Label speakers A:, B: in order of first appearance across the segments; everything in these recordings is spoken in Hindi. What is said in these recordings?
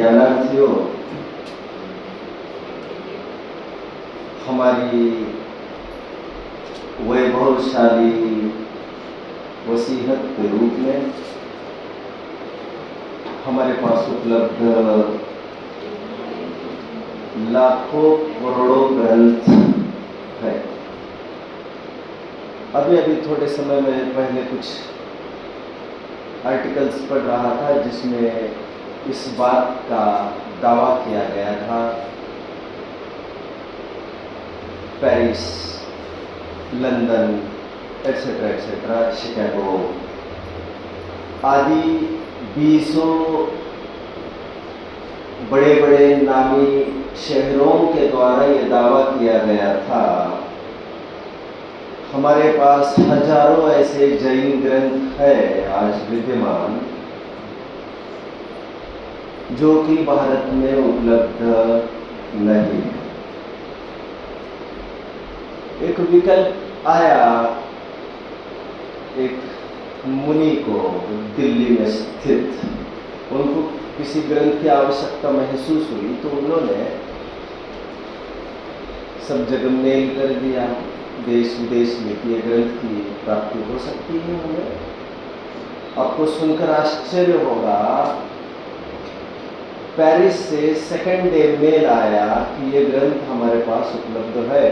A: ज्ञानार्थियों, हमारी वैभवशाली वसीहत के रूप में हमारे पास उपलब्ध लाखों करोड़ों ग्रंथ है। अभी थोड़े समय में पहले कुछ आर्टिकल्स पढ़ रहा था जिसमें इस बात का दावा किया गया था Paris, London, etcetera etcetera, Chicago आदि 20 बड़े बड़े नामी शहरों के द्वारा ये दावा किया गया था हमारे पास हजारों ऐसे जैन ग्रंथ है आज विद्यमान जो कि भारत में उपलब्ध नहीं है। एक विकल्प आया एक मुनि को दिल्ली में स्थित, उनको किसी ग्रंथ की आवश्यकता महसूस हुई तो उन्होंने सब जगह मेल कर दिया देश विदेश में कि ये ग्रंथ की प्राप्ति हो सकती है हमें। आपको सुनकर आश्चर्य होगा, पेरिस से सेकंड डे मेल आया कि ये ग्रंथ हमारे पास उपलब्ध है।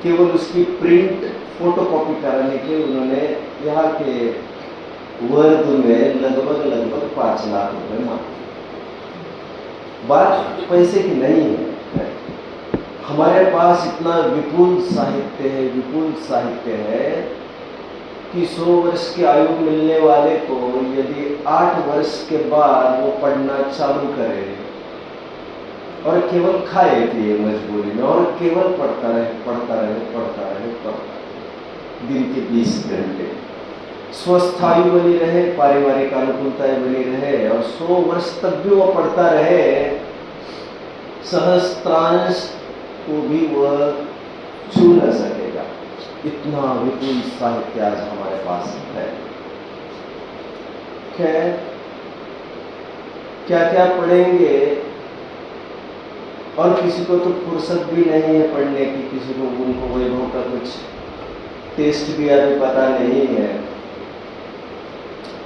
A: केवल उसकी प्रिंट फोटोकॉपी कराने के उन्होंने यहाँ के वर्ग में लगभग 5 लाख रुपए मांगे। बात पैसे की नहीं है। हमारे पास इतना विपुल साहित्य है कि 100 वर्ष की आयु मिलने वाले को यदि 8 वर्ष के बाद वो पढ़ना चालू करे और केवल खाए पिए मजबूरी में और केवल पढ़ता रहे दिन के 20 घंटे, स्वस्थायु बनी रहे, पारिवारिक अनुकूलताएं बनी रहे और 100 वर्ष तक भी वो पढ़ता रहे, सहस्त्रांश को भी वह छू न सकेगा। इतना विपुल साहित्य आज हमारे पास है। खैर, क्या क्या पढ़ेंगे और किसी को तो फुर्सत भी नहीं है पढ़ने की, किसी को उनको वैभव का कुछ टेस्ट भी अभी पता नहीं है।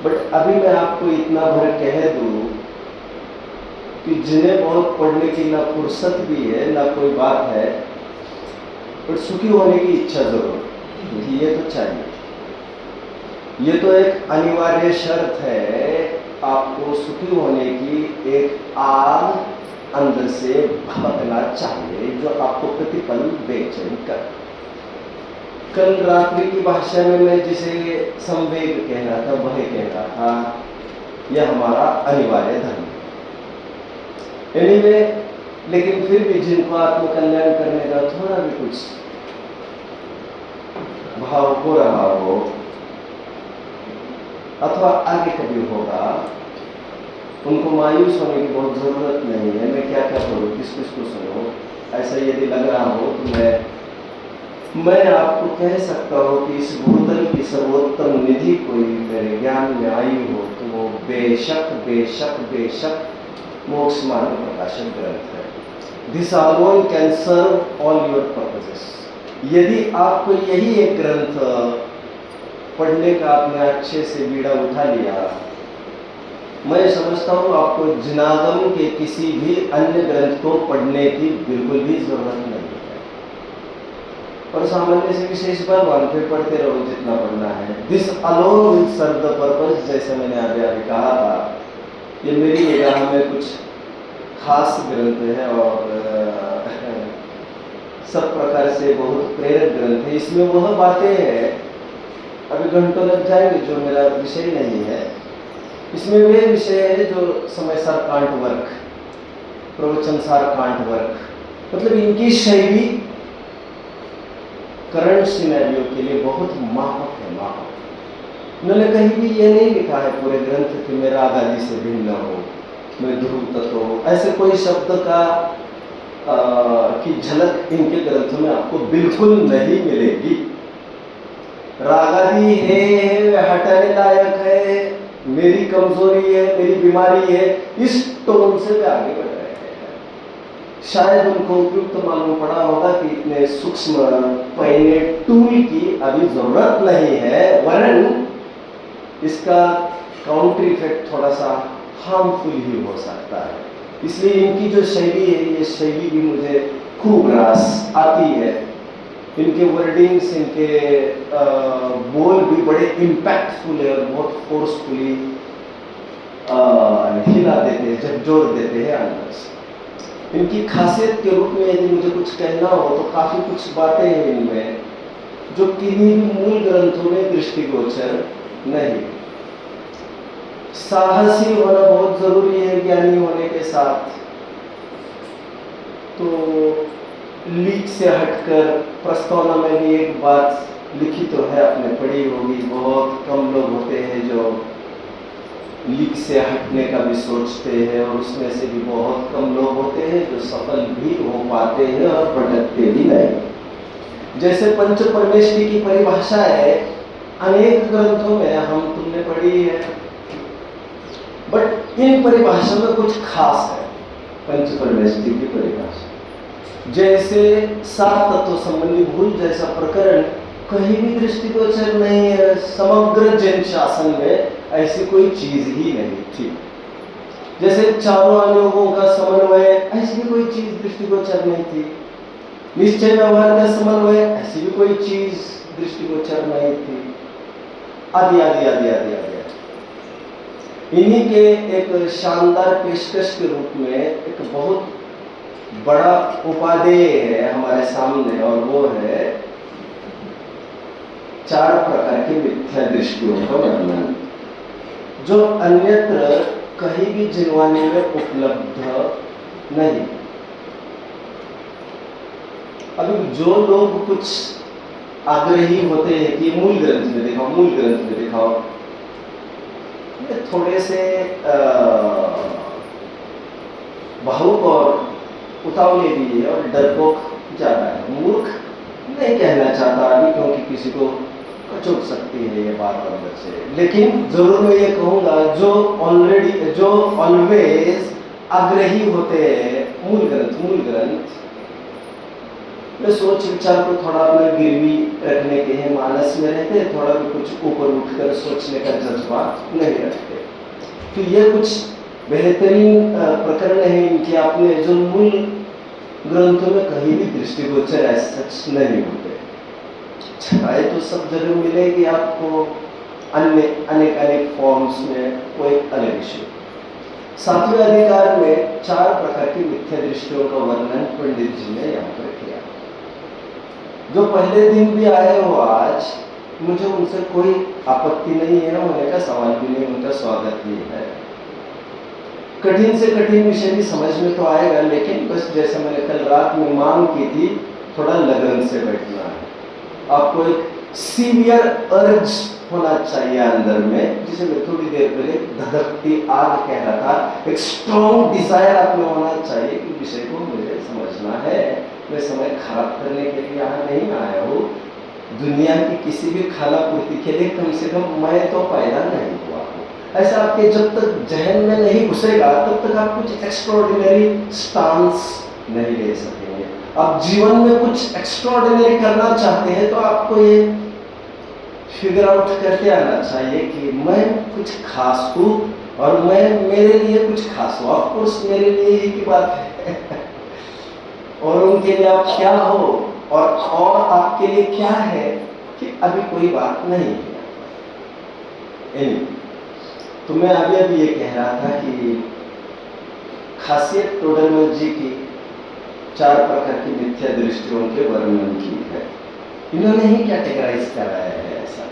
A: बट अभी मैं आपको इतना भर कह दूं कि जिन्हें बहुत पढ़ने की ना फुर्सत भी है ना कोई बात है, पर सुखी होने की इच्छा जरूर, क्योंकि ये तो चाहिए, ये तो एक अनिवार्य शर्त है। आपको सुखी होने की एक आग अंदर से भड़कना चाहिए जो आपको प्रतिपल बेचैन कर। कल रात्रि की भाषा में मैं जिसे संवेग कह रहा था वह कह रहा था यह हमारा अनिवार्य धर्म है। एनीवे, लेकिन फिर भी जिनको आत्मकल्याण करने का थोड़ा भी कुछ भाव हो रहा हो अथवा आगे कभी होगा, उनको मायूस होने की बहुत जरूरत नहीं है। मैं क्या करूँ, किस को सुनो, ऐसा यदि लग रहा हो तो मैं आपको कह सकता हूँ कि इस भूतल की सर्वोत्तम निधि कोई मेरे ज्ञान में आई हो तो वो बेशक मोक्ष मार्ग प्रकाशक ग्रंथ है। This alone can serve all your purposes. यदि आपको यही एक ग्रंथ पढ़ने का आपने अच्छे से बीड़ा उठा लिया, मैं समझता हूँ आपको जिनागम के किसी भी अन्य ग्रंथ को पढ़ने की बिल्कुल भी जरूरत नहीं है। और सामान्य से विशेष भगवान फिर पढ़ते रहो जितना पढ़ना है। This alone will serve the purpose, जैसे मैंने अभी कहा था, ये मेरी निगाह में कुछ खास ग्रंथ है और सब प्रकार से बहुत प्रेरक ग्रंथ है। इसमें वह बातें हैं, अभी घंटों लग जाएंगे, जो मेरा विषय नहीं है। इसमें वे विषय है जो समय सार कांट वर्क, प्रवचन सार कांट वर्क, मतलब इनकी शैली करंट सिनेरियो के लिए बहुत मापक है। उन्होंने कहीं भी ये नहीं लिखा है पूरे ग्रंथ कि मैं राग आदि से भिन्न हो, मैं ध्रुव तत्व हो, ऐसे कोई शब्द का की झलक इनके ग्रंथों में आपको बिल्कुल नहीं मिलेगी। राग आदि है, हटाने लायक है, मेरी कमजोरी है, मेरी बीमारी है, इस टोन से वे आगे बढ़ रहे हैं। शायद उनको उपयुक्त मालूम पड़ा होगा कि इतने सूक्ष्म पहले टूल की अभी जरूरत नहीं है, वरन इसका काउंटर इफेक्ट थोड़ा सा हार्मफुल ही हो सकता है। इसलिए इनकी जो शैली है, ये शैली भी मुझे खूब रास आती है। इनके वर्डिंग्स, इनके बोल भी बड़े इम्पैक्टफुल है और बहुत फोर्सफुली हिला देते हैं, झकझोर देते हैं अंदर से। इनकी खासियत के रूप में यदि मुझे कुछ कहना हो तो काफ़ी कुछ बातें हैं इनमें जो किन्हीं मूल ग्रंथों में दृष्टिगोचर नहीं। साहसी होना बहुत जरूरी है ज्ञानी होने के साथ। तो लीक से हटकर प्रस्तावना में भी एक बात लिखी तो है, आपने पढ़ी होगी, बहुत कम लोग होते हैं जो लीक से हटने का भी सोचते हैं, और उसमें से भी बहुत कम लोग होते हैं जो सफल भी हो पाते हैं और भटकते भी नहीं। जैसे पंच परमेष्टि की परिभाषा है, अनेक ग्रंथों में हम तुमने पढ़ी है, बट इन परिभाषा में कुछ खास है। पंच परमेष्टि की परिभाषा जैसे सात तत्व संबंधी भूल जैसा प्रकरण कहीं भी दृष्टिगोचर नहीं है। समग्र जैन शासन में ऐसी कोई चीज ही नहीं थी। जैसे चारों अनुयोगों का समन्वय, ऐसी भी कोई चीज दृष्टिगोचर नहीं थी। निश्चय व्यवहार का समन्वय, ऐसी भी कोई चीज दृष्टिगोचर नहीं थी। आदि आदि आदि आदि आदि। इन्हीं के एक शानदार पेशकश के रूप में एक बहुत बड़ा उपादेय है हमारे सामने, और वो है चार प्रकार की मिथ्या दृष्टियों का वर्णन, जो अन्यत्र कहीं भी जिनवानी में उपलब्ध नहीं। अभी जो लोग कुछ आग्रही होते हैं कि मूल ग्रंथ में दिखाओ, मूल ग्रंथ में दिखाओ, ये थोड़े से भावुक और उतावले भी है और डरपोक ज्यादा है। मूर्ख नहीं कहना चाहता अभी, क्योंकि किसी को कचोट सकती है ये बात अंदर से। लेकिन जरूर मैं ये कहूँगा जो ऑलवेज आग्रही होते हैं मूल ग्रंथ में सोच विचार को थोड़ा अपना गिरवी रखने के हैं, मानस में रहते हैं, थोड़ा भी कुछ ऊपर उठकर सोचने का जज्बा नहीं रखते। तो ये कुछ बेहतरीन प्रकरण है इनके अपने, जो मूल ग्रंथों में कहीं भी दृष्टिगोचर ऐसा नहीं होते। छटाई तो सब जगह मिलेगी आपको, अनेक फॉर्म्स में, कोई अलग विषय। सातवें अधिकार में चार प्रकार की मिथ्या दृष्टियों का वर्णन पंडित जी ने यहाँ पर किया। जो पहले दिन भी आए हो आज, मुझे उनसे कोई आपत्ति नहीं है, होने का सवाल भी नहीं, उनका स्वागत ही है। कठिन से कठिन विषय भी समझ में तो आएगा, लेकिन बस जैसे मैंने कल रात में मांग की थी, थोड़ा लगन से बैठना है। आपको एक सीवियर अर्ज होना चाहिए अंदर में, जिसे मैं थोड़ी देर पहले धधकती आग कह रहा था। एक स्ट्रॉन्ग डिजायर आप में होना चाहिए कि विषय को मुझे समझना है। मैं समय खराब करने के लिए यहाँ नहीं आया हूँ। दुनिया की किसी भी खाला पूर्ति के लिए कम से कम मैं तो पैदा नहीं हुआ हूँ। ऐसा आपके जब तक जहन में नहीं घुसेगा, तब तक आप कुछ एक्स्ट्राऑर्डिनरी स्टांस नहीं ले सकेंगे। आप जीवन में कुछ एक्स्ट्राऑर्डिनरी करना चाहते हैं तो आपको ये फिगर आउट करके आना चाहिए कि मैं कुछ खास हूँ और मैं मेरे लिए कुछ खास हूँ। ऑफ कोर्स मेरे लिए ही की बात है और उनके लिए आप क्या हो और आपके लिए क्या है कि अभी कोई बात नहीं है। तो मैं अभी ये कह रहा था कि खासियत टोडरमल जी की चार प्रकार की मिथ्या दृष्टियों के वर्णन की है। इन्होंने ही कैटेगराइज कराया है ऐसा।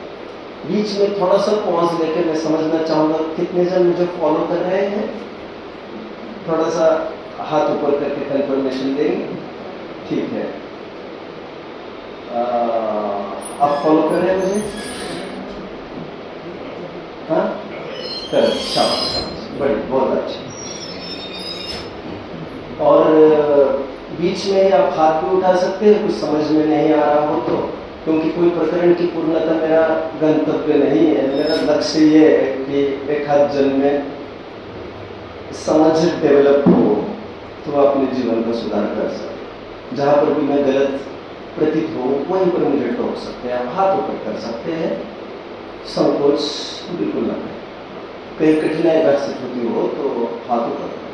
A: बीच में थोड़ा सा पॉज लेकर मैं समझना चाहूँगा कितने जन मुझे फॉलो कर रहे हैं। थोड़ा सा हाथ ऊपर करके कंफर्मेशन देंगे, ठीक है। आप फॉलो कर रहे हैं मुझे? हाँ, कर, शाबाश, बड़ी, बहुत अच्छी। और बीच में आप हाथ भी उठा सकते हैं, कुछ समझ में नहीं आ रहा हो तो क्योंकि कोई प्रकरण की पूर्णता मेरा गंतव्य नहीं है। मेरा लक्ष्य ये है कि एक आध जन में समझ डेवलप हो तो वह अपने जीवन का सुधार कर सके। जहाँ पर भी मैं गलत प्रतीत हो वहीं पर मुझे टोक सकते हैं, हाथ ऊपर कर सकते हैं, संकोच बिल्कुल ना करें। कहीं कठिनाई ग्रसित होती हो तो हाथ ऊपर करें।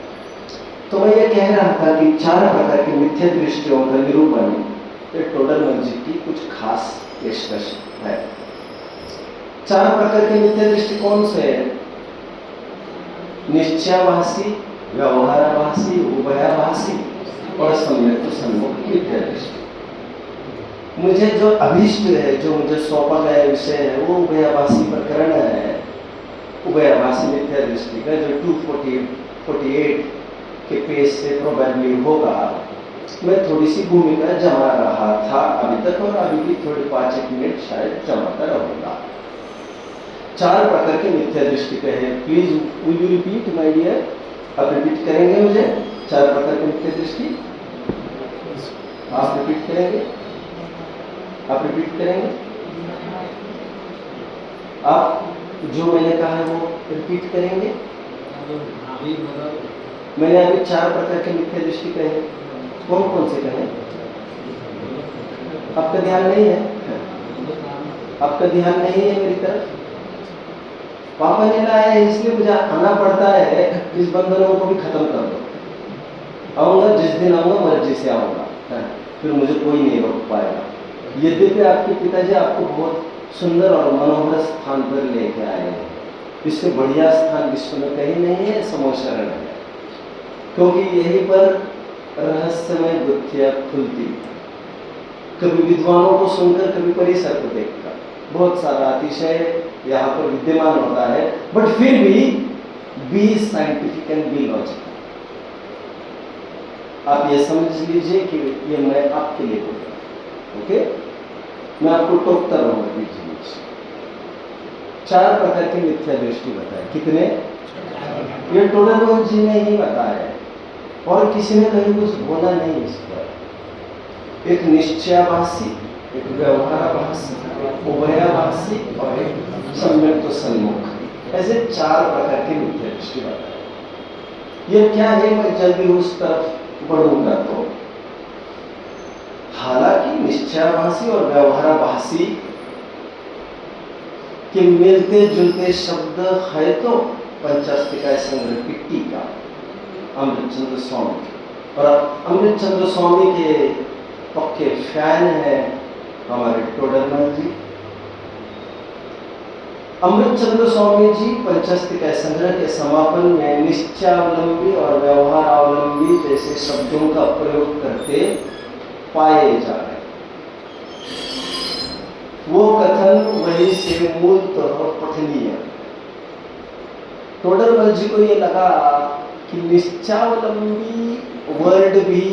A: तो मैं ये कह रहा था कि 4 प्रकार की मिथ्या दृष्टियों का निरूपण ये टोडरमल जी की कुछ खास पेशकश है। 4 प्रकार की मिथ्या दृष्टि कौन से है? निश्चयाभासी, व्यवहाराभासी, उभयाभासी और सम्यक सन्मुख मिथ्या दृष्टि। मुझे जो अभीष्ट है, जो मुझे सौंपा गया विषय है, वो उभयाभासी प्रकरण है। उभयाभासी मिथ्या दृष्टि का जो 248 के पेज से प्रोबेबली होगा। मैं थोड़ी सी भूमिका जमा रहा था अभी तक और अभी भी थोड़ी 5-1 मिनट शायद जमाता रहूंगा। 4 प्रकार के मिथ्या दृष्टि का है। Please will you repeat my dear? आप रिपीट करेंगे मुझे 4 प्रकार की मिथ्या दृष्टि? आप रिपीट करेंगे? आप रिपीट करेंगे? आप जो मैंने कहा है वो रिपीट करेंगे? मैंने अभी 4 प्रकार के मिथ्या दृष्टि कहे। कौन कौन से कहे? आपका ध्यान नहीं है? आपका ध्यान नहीं है मेरी तरफ? पापा ने लाया है इसलिए मुझे आना पड़ता है। इस बंधनों को भी खत्म कर दो। आऊंगा जिस दिन आऊंगा मर्जी से आऊंगा, फिर मुझे कोई नहीं रोक पाएगा। यद्यपि आपके पिताजी आपको बहुत सुंदर और मनोहर स्थान पर लेके आए हैं। इससे बढ़िया स्थान विश्व में कहीं नहीं है, समूह शरण है। क्योंकि यहीं पर रहस्यमय गुत्थियां खुलती। कभी विद्वानों को सुनकर, कभी परिसर को देखकर बहुत सारा अतिशय यहाँ पर विद्यमान होता है, बट फिर भी B scientific and be logical. आप ये समझ लीजिए कि ये मैं आपके लिए बोल रहा हूं। ओके, मैं आपको टोकता रहूंगा बीच बीच। 4 प्रकार की मिथ्या दृष्टि बताए। कितने? ये टोडरमल जी ने ही बताया और किसी ने कहीं कुछ बोला नहीं इस पर। एक निश्चयाभासी, एक व्यवहाराभासी, उभयाभासी और एक सम्यक सन्मुख, ऐसे 4 प्रकार की मिथ्या दृष्टि बताए। ये क्या है? मैं जल्दी उस तरफ बढ़ूंगा। तो हालांकि निश्चयाभासी और व्यवहाराभासी के मिलते जुलते शब्द है तो पंचास्तिकाय संग्रह की टीका अमृतचंद्र स्वामी, और अमृतचंद्र स्वामी के पक्के फैन है हमारे टोडरमल जी। अमृतचंद्र स्वामी जी पंचास्तिकाय संग्रह के समापन में निश्चयावलंबी और व्यवहारावलंबी जैसे शब्दों का प्रयोग करते पाए जा रहे। वो कथन वही से मूलतः पठनीय। टोडरमल जी को ये लगा कि निश्चयावलंबी वर्ड भी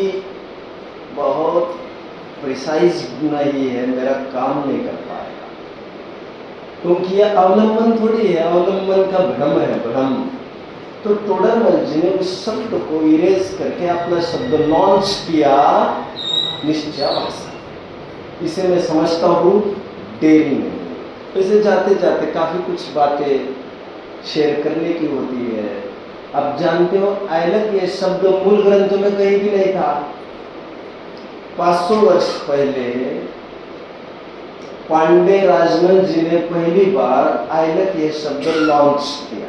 A: बहुत प्रिसाइज नहीं है, मेरा काम नहीं कर पाएगा। क्योंकि यह अवलंबन थोड़ी है, अवलंबन का भ्रम है, भ्रम। तो टोडरमल जी ने उस शब्द को इरेज करके अपना शब्द लॉन्च किया, निश्चयाभासी। इसे मैं समझता हूँ डेरी में। इसे जाते जाते काफी कुछ बातें शेयर करने की होती है। अब जानते हो आयलक ये शब्द मूल ग्रंथों में कहीं भी नहीं था। 500 वर्ष पहले पांडे राजमल जी ने पहली बार आयलक ये शब्द लॉन्च किया।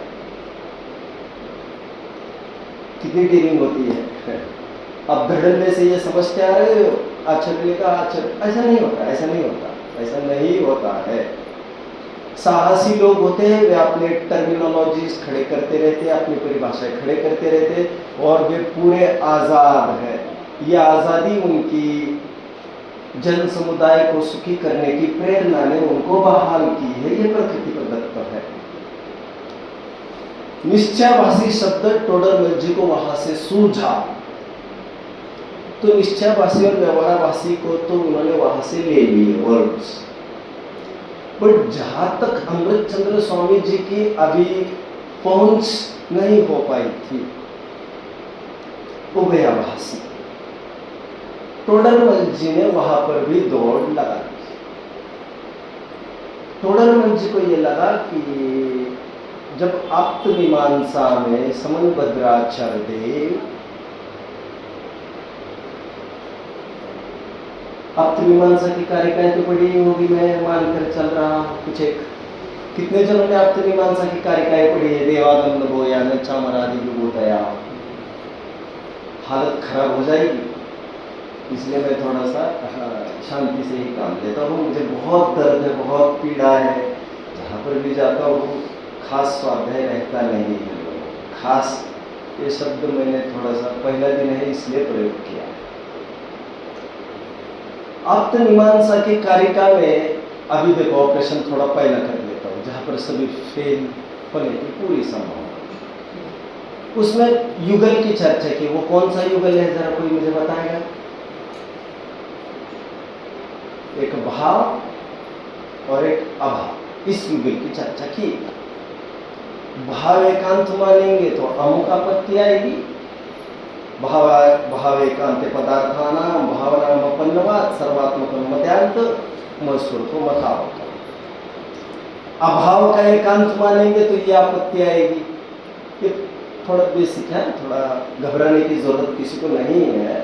A: कितनी डीलिंग होती है। अब धड़ल्ले से ये समझते आ रहे हो, आचार्य का आचार्य, ऐसा नहीं होता, ऐसा नहीं होता, ऐसा नहीं होता है। साहसी लोग होते हैं, वे अपने टर्मिनोलॉजीज खड़े करते रहते हैं, अपनी परिभाषाएं खड़े करते रहते हैं और वे पूरे आजाद है। ये आजादी उनकी जन समुदाय को सुखी करने की प्रेरणा ने उनको बहाल की है। ये प्रकृति प्रदत्त है। निश्चयाभासी शब्द टोडरमल जी को वहां से सूझा, तो निश्चयाभासी और व्यवहाराभासी को तो उन्होंने वहां से ले लिए वर्ड्स। बट जहां तक अमृतचंद्र स्वामी जी की अभी पहुंच नहीं हो पाई थी, उभयाभासी, टोडरमल जी ने वहां पर भी दौड़ लगा दी। टोडरमल जी को ये लगा कि जब आप्तमीमांसा में समनभद्राचार्य देव आप्तमीमांसा की कारिकाएं तो पढ़ी होगी, मैं मानकर चल रहा हूँ कुछ एक। कितने जनों ने आप्तमीमांसा की कारिकाएं पढ़ी है? देवानंद बोया न चामरादि विभूतया। हालत खराब हो जाएगी, इसलिए मैं थोड़ा सा शांति से ही काम लेता हूँ। मुझे बहुत दर्द है, बहुत पीड़ा है, जहाँ पर भी जाता हूँ खास स्वाध्याय रहता नहीं है। खास ये शब्द मैंने थोड़ा सा पहला दिन है इसलिए प्रयोग किया। आप्तमीमांसा की कारिका में अभी देखो ऑपरेशन थोड़ा पहला कर लेता हूँ, जहाँ पर सभी फेल होने की पूरी संभावना। उसमें युगल की चर्चा की। वो कौन सा युगल है, जरा कोई मुझे बताएगा? एक भाव और एक अभाव, इस युगल की चर्चा की। भाव एकांत मानेंगे तो अमुक आपत्ति आएगी। भाव एकांत पदार्थानां भावनामपन्नवात् सर्वात्मकं मध्यांत मसूर्तो मथावत। अभाव का एकांत मानेंगे तो ये आपत्ति आएगी। ये थोड़ा बेसिक है, थोड़ा घबराने की जरूरत किसी को नहीं है।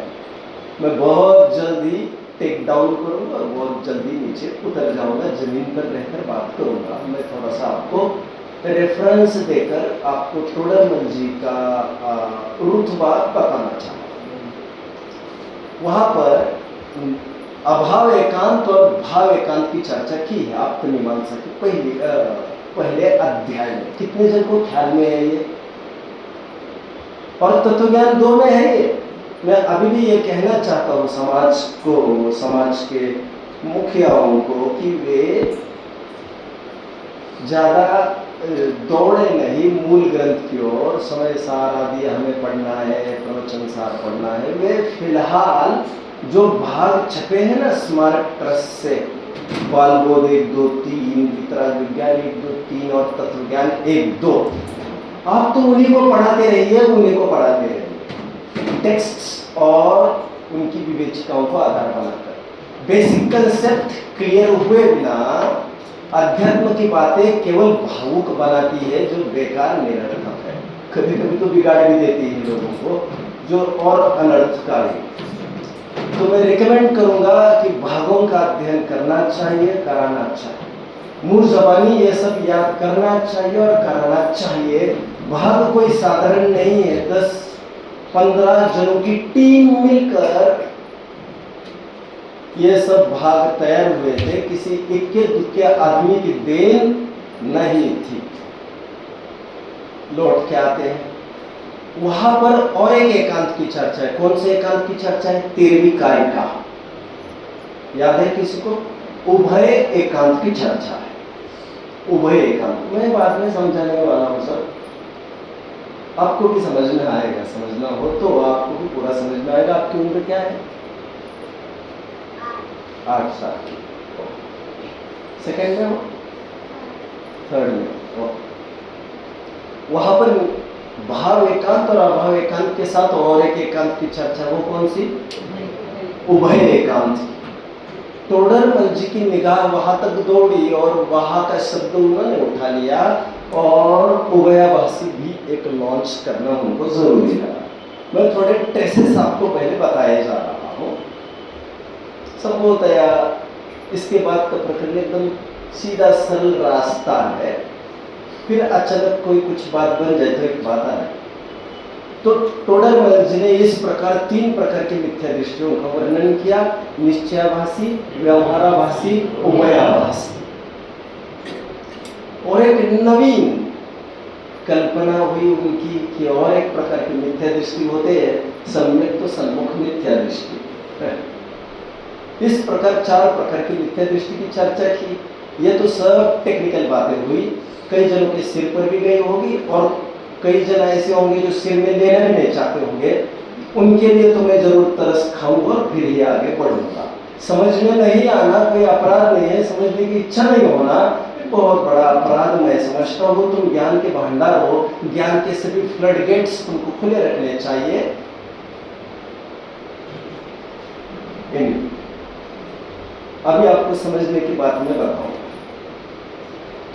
A: मैं बहुत जल्दी टेक डाउन करूंगा और बहुत जल्दी नीचे उतर जाऊंगा, जमीन पर रहकर बात करूंगा। मैं थोड़ा सा आपको रेफरेंस देकर आपको टोडरमल जी का रुतबा बताना चाहूँगा। वहाँ पर अभाव एकांत और भाव एकांत की चर्चा की है आप्तमीमांसा के पहले अध्याय में। कितने जन को ख्याल में है ये? और तत्वज्ञान 2 में है ये। मैं अभी भी ये कहना चाहता हूँ समाज को, समाज के मुखियाओं को, कि वे ज्यादा दौड़े नहीं मूल ग्रंथ की ओर। समय सार आदि हमें पढ़ना है, प्रवचन सार पढ़ना है। वे फिलहाल जो भाग छपे हैं ना स्मारक ट्रस्ट से, बालबोध 1, 2, 3, वितराग विज्ञान 1, 2, 3 और तत्वज्ञान 1, 2, आप तो उन्हीं को पढ़ाते रहिए, उन्हीं को पढ़ाते रहिए, टेक्स्ट और उनकी विवेचिकाओं को आधार बनाकर। बेसिक कंसेप्ट क्लियर हुए बिना अध्यात्म की बातें केवल भावुक बनाती है, जो बेकार निरर्थक है। कभी कभी तो बिगाड़ भी देती है लोगों को, जो और अनर्थकारी। तो मैं रिकमेंड करूंगा कि भागों का अध्ययन करना चाहिए, कराना चाहिए। मूल जबानी ये सब याद करना चाहिए और कराना चाहिए। भाग कोई साधारण नहीं है। 10-15 जनों की टीम मिलकर ये सब भाग तैयार हुए थे, किसी इक्के दुक्के आदमी की देन नहीं थी। लौट के आते हैं वहां पर और एक एकांत की चर्चा है। कौन से एकांत की चर्चा है? 13वीं कारिका, याद है किसी को? उभय एकांत की चर्चा है। उभय एकांत मैं बाद में समझाने वाला हूं सर, आपको भी समझ में आएगा। समझना हो तो आपको भी पूरा समझ में आएगा। आपकी उम्र क्या है? 8 साल की। सेकेंड में हो, थर्ड में हो। वहां पर भाव एकांत और अभाव एकांत के साथ और एक एकांत की चर्चा। वो कौन सी? उभय एकांत। टोडरमल जी की निगाह वहां तक दौड़ी और वहां का शब्द उन्होंने उठा लिया, और उभयाभासी भी एक लॉन्च करना उनको जरूरी लगा। मैं थोड़े ट्रेसेस आपको पहले बताए जा रहा हूँ। संभवतया इसके बाद का प्रकरण एकदम सीधा सरल रास्ता है। फिर अचानक कोई कुछ बात बन जाए तो एक बात आ जाए। तो टोडरमल जी ने इस प्रकार 3 प्रकार की मिथ्या दृष्टियों का वर्णन किया: निश्चयाभासी, व्यवहाराभासी, उभयाभासी। और एक नवीन कल्पना हुई उनकी कि और एक प्रकार की मिथ्या दृष्टि होते हैं, सम्यक तो सन्मुख मिथ्या दृष्टि। इस प्रकार 4 प्रकार की मिथ्या दृष्टि की चर्चा की। ये तो सब टेक्निकल बातें हुई, कई जनों के सिर पर भी गई होगी, और कई जन ऐसे होंगे जो सिर में लेना भी नहीं चाहते होंगे। उनके लिए तो मैं जरूर तरस खाऊंगा और फिर ही आगे बढ़ूंगा। समझ में नहीं आना कोई अपराध नहीं है, समझने की इच्छा नहीं होना बहुत बड़ा अपराध मैं समझता हूँ। तुम ज्ञान के भंडार हो, ज्ञान के सभी फ्लड गेट्स तुमको खुले रखने चाहिए। अभी आपको समझने की बात मैं बताऊंगा।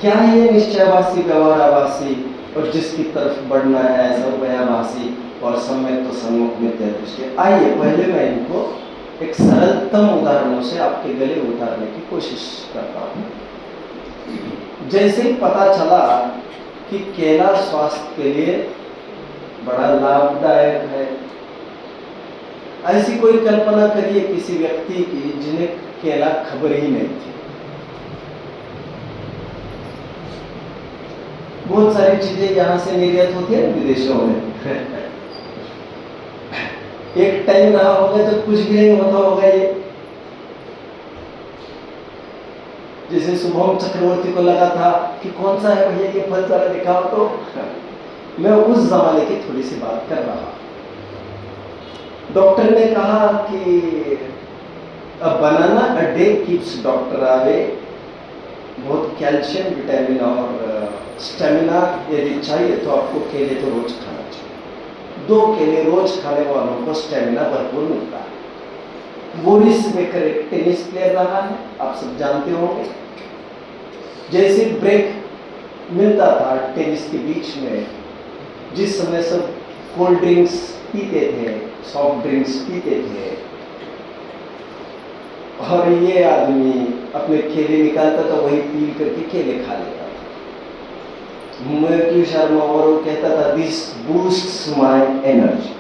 A: क्या है ये निश्चयवासी व्यवहाराभासी और जिसकी तरफ बढ़ना है सर्वभयाभासी और सम्यक तो सन्मुख मिथ्या दृष्टि। आइए पहले मैं इनको एक सरलतम उदाहरणों से आपके गले उतारने की कोशिश करता हूं। जैसे ही पता चला कि केला स्वास्थ्य के लिए बड़ा लाभदायक है, ऐसी कोई कल्पना करिए किसी व्यक्ति की जिन्हें केला खबर ही नहीं थी। बहुत सारी चीजें यहां से निर्यात होती है विदेशों में एक टाइम रहा होगा तो कुछ भी नहीं होता होगा ये। जैसे शुभम चक्रवर्ती को लगा था कि कौन सा है भैया ये फल जरा दिखाओ, तो मैं उस जमाने की थोड़ी सी बात कर रहा। डॉक्टर ने कहा कि a banana a day keeps doctor away. बहुत कैल्शियम विटामिन और स्टेमिना यदि चाहिए तो आपको केले तो रोज खाना चाहिए। 2 केले रोज खाने वालों को स्टेमिना भरपूर मिलता है। बोरिस बेकर एक टेनिस प्लेयर रहा है, आप सब जानते होंगे। जैसे ब्रेक मिलता था टेनिस के बीच में, जिस समय सब कोल्ड ड्रिंक्स पीते थे, सॉफ्ट ड्रिंक्स पीते थे, और ये आदमी अपने केले निकालता था, वही पील करके केले खा लेता था। मयंक शर्मा और वो कहता था दिस बूस्ट्स माय एनर्जी।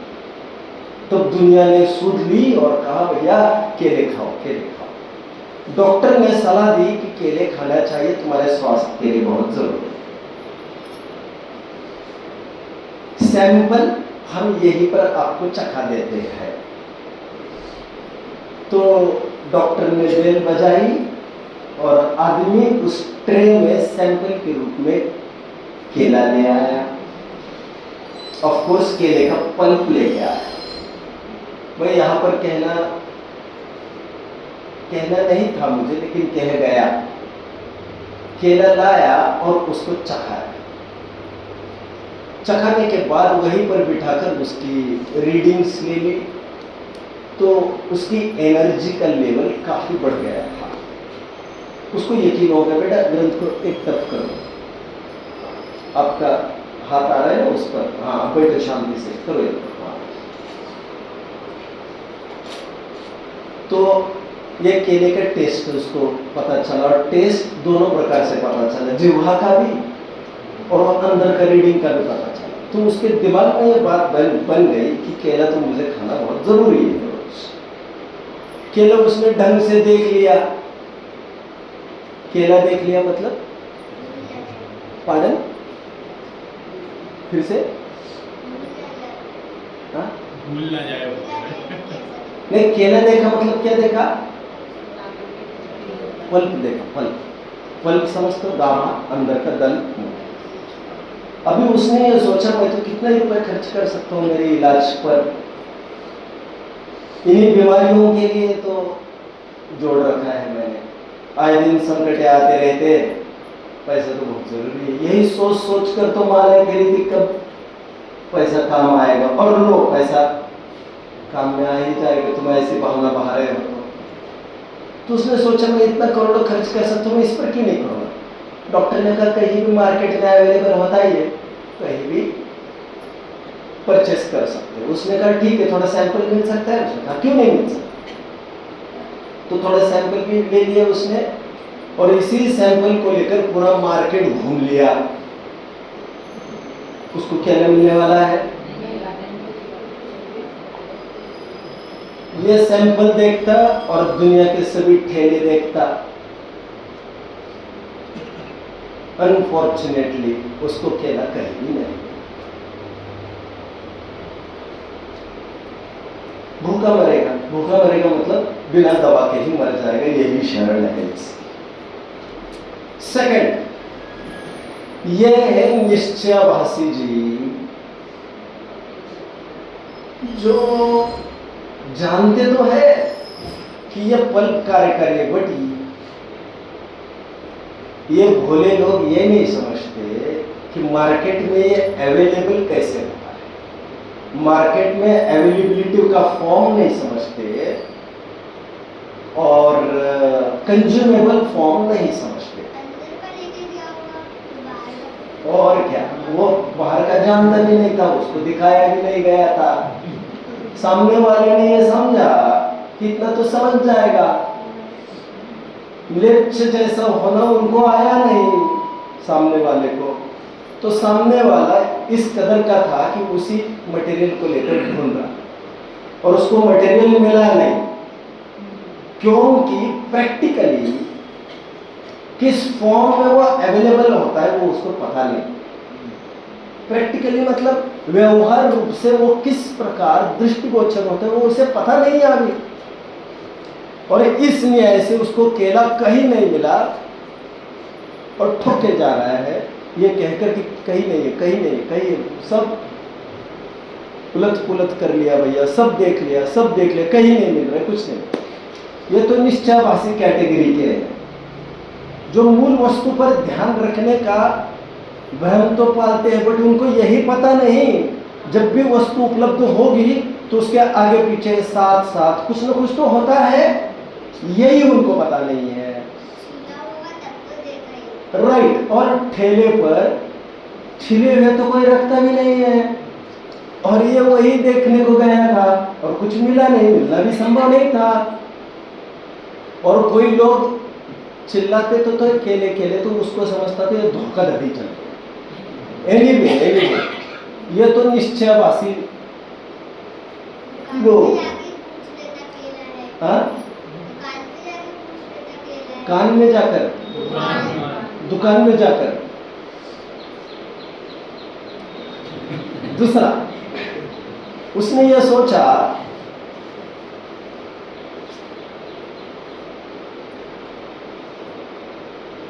A: तो दुनिया ने सूद ली और कहा भैया केले खाओ, केले खाओ। डॉक्टर ने सलाह दी कि केले खाना चाहिए, तुम्हारे स्वास्थ्य के लिए बहुत जरूरी है। सैंपल हम यहीं पर आपको चखा देते हैं। तो डॉक्टर ने बेल बजाई और आदमी उस ट्रे में सैंपल के रूप में केला ले आया। ऑफ कोर्स केले का पल्प लेके आया। मैं यहां पर कहना नहीं था मुझे, लेकिन कह गया। केला लाया और उसको चखाया। चखाने के बाद वहीं पर बिठाकर उसकी रीडिंग्स ले ली, तो उसकी एनर्जी का लेवल काफी बढ़ गया था। उसको यकीन हो गया, बेटा ग्रंथ को एक तरफ करो, आपका हाथ आ रहा है ना उस पर, हाँ बैठो शांति से करो। हाँ। तो ये केले का टेस्ट उसको पता चला, और टेस्ट दोनों प्रकार से पता चला, जिह्वा का भी और अंदर का रीडिंग का भी पता चला। तो उसके दिमाग में ये बात बन गई कि केला तो मुझे खाना बहुत जरूरी है। केला उसने ढंग से देख लिया। केला देख लिया मतलब पार्डन, फिर से
B: भूल ना जाए।
A: नहीं, केला देखा मतलब क्या देखा? पल्प देखा। पल्प समझते हो, गामा अंदर का दल। अभी उसने ये सोचा मैं तो कितना ही रुपए खर्च कर सकता हूँ मेरे इलाज पर, इन्हीं बीमारियों के लिए तो जोड़ रखा है मैंने। आए दिन संकट आते रहते, पैसा तो बहुत जरूरी है। यही सोच सोच कर तो माले खरीदी कब पैसा काम आएगा, और लो पैसा काम में आ ही जाएगा, तुम ऐसी बहाना बहा रहे हो। तो उसने सोचा मैं इतना करोड़ों खर्च कर सकता हूँ, इस पर क्यों नहीं करूँगा। डॉक्टर ने कहा कहीं भी मार्केट में अवेलेबल होता ही है, कहीं भी परचेस कर सकते हो। उसने कहा ठीक है, थोड़ा सैंपल मिल सकता है। उसने कहा क्यों नहीं मिल सकता। तो थोड़ा सैंपल भी ले लिया उसने, और इसी सैंपल को लेकर पूरा मार्केट घूम लिया। उसको क्या मिलने वाला है? ये सैंपल देखता और दुनिया के सभी ठेले देखता। अनफॉर्चुनेटली उसको केला कहीं भी नहीं। भूखा मरेगा। भूखा मरेगा मतलब बिना दवा के ही मर जाएगा, यही शरण है इसकी। सेकंड, ये है निश्चयाभासी जी, जो जानते तो है कि यह पल्प कार्य करे, बट ये भोले लोग ये नहीं समझते कि मार्केट में ये अवेलेबल कैसे होता है। मार्केट में अवेलेबिलिटी का फॉर्म नहीं समझते और कंज्यूमेबल फॉर्म नहीं समझते। और क्या, वो बाहर का जानना भी नहीं था, उसको दिखाया भी नहीं गया था। सामने वाले ने ये समझा कि इतना तो समझ जाएगा, म्लेच्छ जैसा होना उनको आया नहीं सामने वाले को। तो सामने वाला इस कदर का था कि उसी मटेरियल को लेकर ढूंढ रहा, और उसको मटेरियल मिला नहीं, क्योंकि प्रैक्टिकली किस फॉर्म में वो अवेलेबल होता है वो उसको पता नहीं। प्रैक्टिकली मतलब व्यवहार रूप से वो किस प्रकार दृष्टिगोचर होता है वो उसे पता नहीं है अभी। और इस न्याय से उसको केला कहीं नहीं मिला और ठोके जा रहा है ये कहकर कि कहीं नहीं है, कहीं नहीं है, कहीं सब उलट पुलट कर लिया भैया, सब देख लिया, सब देख लिया, कहीं नहीं मिल रहा, कुछ नहीं। ये तो निश्चयवासी कैटेगरी के हैं जो मूल वस्तु पर ध्यान रखने का भ्रम तो पालते हैं, बट उनको यही पता नहीं जब भी वस्तु उपलब्ध होगी तो उसके आगे पीछे साथ साथ कुछ न कुछ तो होता है, यही उनको पता नहीं है। राइट। और ठेले पर छिले हुए तो कोई रखता भी नहीं है, और ये वही देखने को गया था और कुछ मिला नहीं, मिलना भी संभव नहीं था। और कोई लोग चिल्लाते तो केले केले, तो उसको समझता था ये धोखाधड़ी चल रही। एनीवे ये तो निश्चयवासी लोग। कान में जाकर, दुकान में जाकर। दूसरा, उसने यह सोचा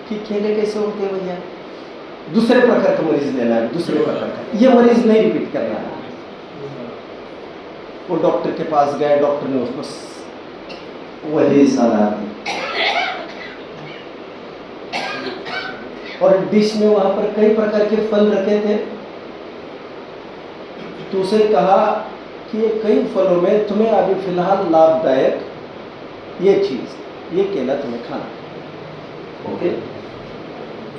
A: कि केले कैसे होते हैं भैया, दूसरे प्रकार का मरीज लेना है, दूसरे प्रकार का, ये मरीज नहीं रिपीट करना है। वो डॉक्टर के पास गए, डॉक्टर ने उसको वही सलाह दी, और डिश में वहां पर कई प्रकार के फल रखे थे। तो उसे कहा कि ये कई फलों में तुम्हें अभी फिलहाल लाभदायक ये चीज, ये केला तुम्हें खाना। ओके,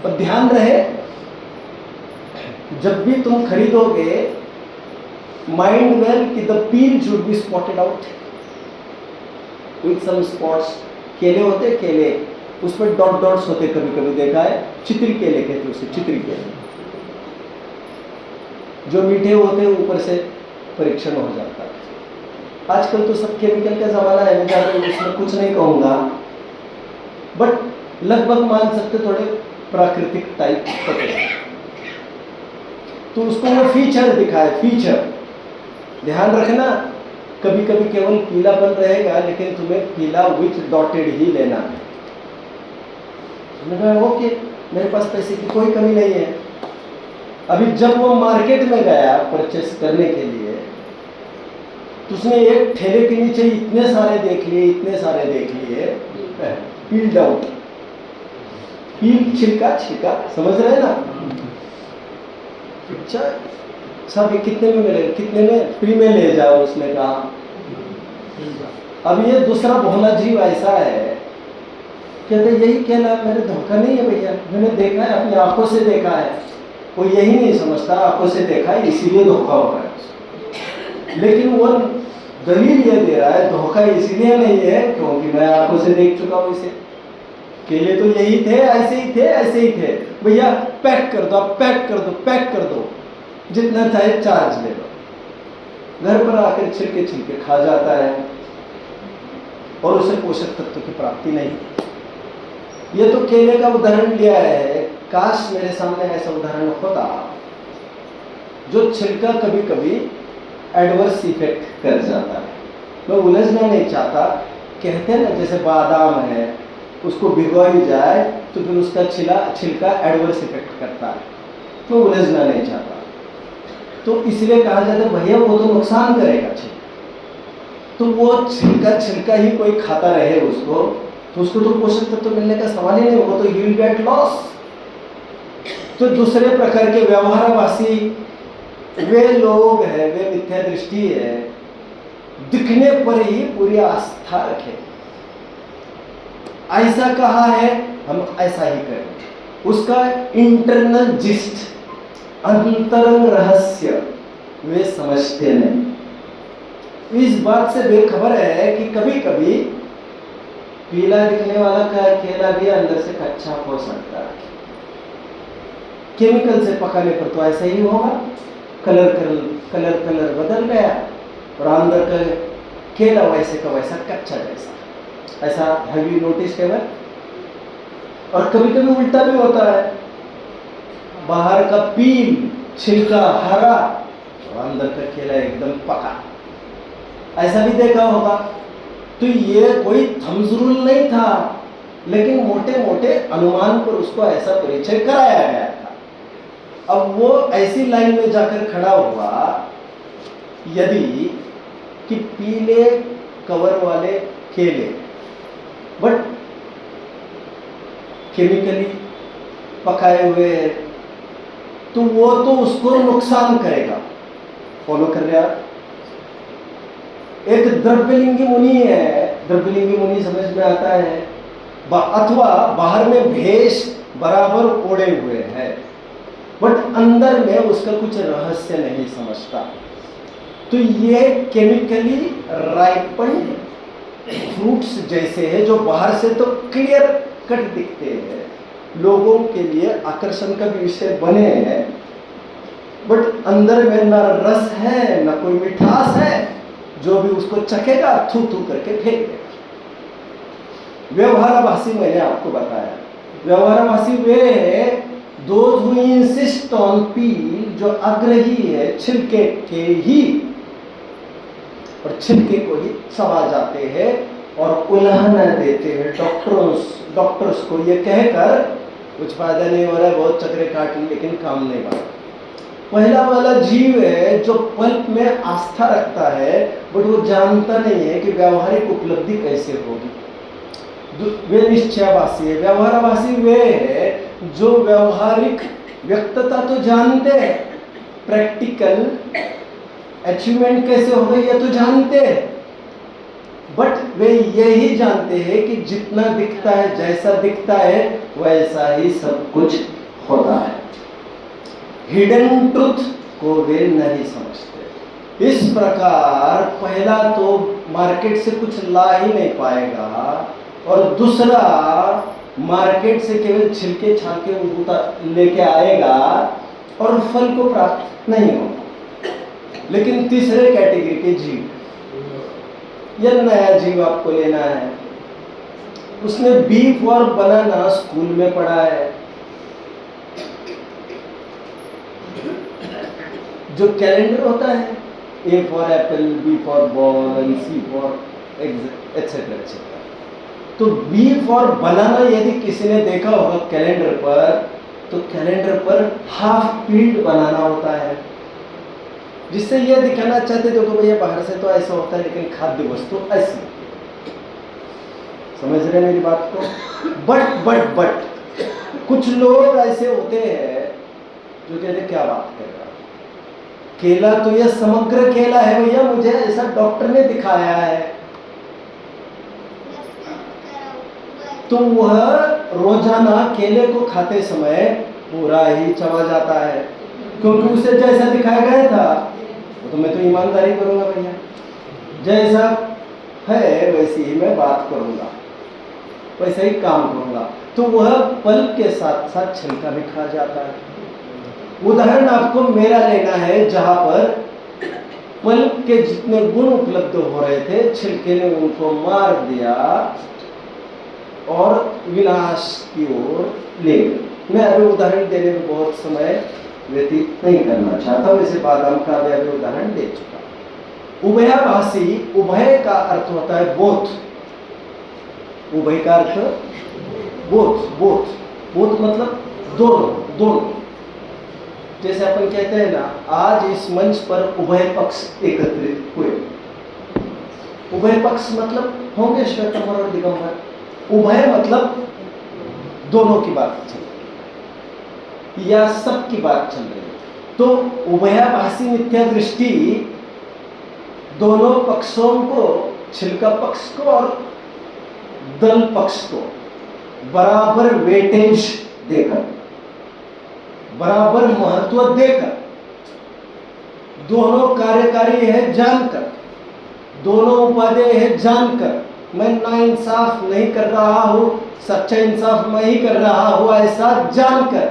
A: और ध्यान रहे जब भी तुम खरीदोगे, माइंड वेल कि the peel should be spotted out with some spots. केले होते, केले उस पर डॉट डॉट्स होते, कभी कभी देखा है, चित्री केले कहते उसे, चित्री केले। जो मीठे होते हैं ऊपर से परीक्षण हो जाता है। आजकल तो सब केमिकल का जमाना है, मैं ज्यादा उसमें कुछ नहीं कहूंगा, बट लगभग मान सकते थोड़े प्राकृतिक टाइप होते हैं। तो उसको वो फीचर दिखाए, फीचर ध्यान रखना, कभी कभी केवल पीलापन रहेगा, लेकिन तुम्हें पीला विथ डॉटेड ही लेना है। ओके, मेरे पास पैसे की कोई कमी नहीं है। अभी जब वो मार्केट में गया परचेस करने के लिए, तो उसने एक ठेले के नीचे इतने सारे देख लिए, इतने सारे देख लिए, पील्ड आउट, पील छिलका छिलका, समझ रहे हैं ना। अच्छा सब कितने में मिलेगा, कितने में, फ्री में ले जाओ, उसने कहा। अब ये दूसरा भोला जीव ऐसा है, कहते यही केला, मेरे धोखा नहीं है भैया, मैंने देखा है, अपनी आंखों से देखा है। वो यही नहीं समझता आंखों से देखा है इसीलिए धोखा हो रहा है, लेकिन वो दलील ये दे रहा है धोखा इसीलिए नहीं है क्योंकि मैं आंखों से देख चुका हूं इसे। केले तो यही थे, ऐसे ही थे, ऐसे ही थे भैया, पैक कर दो, आप पैक कर दो, पैक कर दो, जितना चाहे चार्ज ले लो। घर पर आकर छिलके छिलके खा जाता है और उसे पोषक तत्व की प्राप्ति नहीं। ये तो केले का उदाहरण लिया है, काश मेरे सामने ऐसा उदाहरण होता जो छिलका कभी कभी एडवर्स इफेक्ट कर जाता है। मैं उलझना नहीं चाहता, कहते हैं ना जैसे बादाम है, उसको भिगोई जाए तो फिर उसका छिलका एडवर्स इफेक्ट करता है, तो उलझना नहीं चाहता। तो इसलिए कहा जाता है भैया वो तो नुकसान करेगा छिलका, तो वो छिलका ही कोई खाता रहे उसको, तो उसको तो पोषक तत्व तो मिलने का सवाल ही नहीं, वो तो ही विल गेट लॉस। तो दूसरे प्रकार के व्यवहारवासी वे लोग हैं, वे मिथ्या दृष्टि है, दिखने पर ही पूरी आस्था रखे, ऐसा कहा है हम ऐसा ही करें, उसका इंटरनल जिस्ट अंतरंग रहस्य वे समझते नहीं। इस बात से बेखबर है कि कभी कभी पीला दिखने वाला का केला भी अंदर से कच्चा हो सकता है। केमिकल से पकाने पर तो ऐसा ही होगा, कलर बदल गया और अंदर का केला वैसे का वैसा कच्चा जैसा। ऐसा हैव यू नोटिस एवर? और कभी कभी उल्टा भी होता है, बाहर का पील छिलका हरा और अंदर का केला एकदम पका। ऐसा भी देखा होगा। तो ये कोई थम्स रूल नहीं था, लेकिन मोटे मोटे अनुमान पर उसको ऐसा परिचय कराया गया था। अब वो ऐसी लाइन में जाकर खड़ा हुआ, यदि कि पीले कवर वाले केले बट केमिकली पकाए हुए हैं, तो वो तो उसको नुकसान करेगा। फॉलो कर रहे आप? एक द्रव्यलिंगी मुनि है, द्रव्यलिंगी मुनि समझ में आता है, अथवा बाहर में भेष बराबर ओढ़े हुए है बट अंदर में उसका कुछ रहस्य नहीं समझता। तो ये केमिकली राइपन्ड फ्रूट्स जैसे है, जो बाहर से तो क्लियर कट दिखते हैं, लोगों के लिए आकर्षण का विषय बने हैं, बट अंदर में ना रस है ना कोई मिठास है। जो भी उसको चखेगा थू थू करके फेंक देगा। व्यवहाराभासी मैंने आपको बताया, व्यवहाराभासी वे है दोज हु इंसिस्ट ऑन पील, जो आग्रही है छिलके के ही और छिलके को ही चबा जाते हैं और उल्हाना देते हैं डॉक्टर्स को ये कहकर कुछ फायदा नहीं हो रहा है, बहुत चक्रे काट ली लेकिन काम नहीं बना। पहला वाला जीव है जो पल्प में आस्था रखता है, बट वो जानता नहीं है कि व्यावहारिक उपलब्धि कैसे होगी। वे निश्चयाभासी है। व्यवहाराभासी वे है जो व्यावहारिक व्यक्तता तो जानते हैं, प्रैक्टिकल अचीवमेंट कैसे होगा ये तो जानते हैं, बट वे यही जानते हैं कि जितना दिखता है, जैसा दिखता है वैसा ही सब कुछ होता है। हिडन ट्रुथ को वे नहीं समझते। इस प्रकार पहला तो मार्केट से कुछ ला ही नहीं पाएगा, और दूसरा मार्केट से केवल छिलके छालके लेके आएगा और फल को प्राप्त नहीं होगा। लेकिन तीसरे कैटेगरी के जीव, यह नया जीव आपको लेना है, उसने बीफ और बनाना स्कूल में पढ़ा है। जो कैलेंडर होता है, A for apple, B for ball, C for etcetera etcetera. तो बी फॉर बनाना यदि किसी ने देखा होगा कैलेंडर पर, तो कैलेंडर पर हाफ पील्ड बनाना होता है, जिससे यह दिखाना चाहते देखो भैया बाहर से तो ऐसा होता है लेकिन खाद्य वस्तु ऐसी। समझ रहे मेरी बात को? बट कुछ लोग ऐसे होते हैं जो कहते क्या बात कर रहा, केला तो यह समग्र केला है भैया, मुझे ऐसा डॉक्टर ने दिखाया है। तो वह रोजाना केले को खाते समय पूरा ही चबा जाता है, क्योंकि उसे जैसा दिखाया गया था, तो मैं तो ईमानदारी करूंगा भैया, जैसा है वैसी ही मैं बात करूंगा, वैसा ही काम करूंगा। तो वह पल्प के साथ साथ छिलका भी खा जाता है। उदाहरण आपको मेरा लेना है, जहां पर पल्प के जितने गुण उपलब्ध हो रहे थे, छिलके ने उनको मार दिया और विनाश की ओर ले गए। मैं अभी उदाहरण देने में बहुत समय व्यतीत नहीं करना चाहता, वैसे बादाम का भी अभी उदाहरण दे चुका। उभयाभासी, उभय का अर्थ होता है बोथ। उभय का अर्थ बोथ मतलब दोनों। जैसे अपन कहते हैं ना, आज इस मंच पर उभय पक्ष एकत्रित हुए। उभय पक्ष मतलब होंगे श्वेतंबर और दिगंबर। उभय मतलब दोनों की बात चल रही या सब की बात चल रही है। तो उभयाभासी मिथ्या दृष्टि दोनों पक्षों को, छिलका पक्ष को और दल पक्ष को बराबर वेटेज देकर, बराबर महत्व देकर, दोनों कार्यकारी है जानकर, दोनों उपादेय है जानकर, मैं नाइंसाफ नहीं कर रहा हूं, सच्चा इंसाफ मैं ही कर रहा हूं, ऐसा जानकर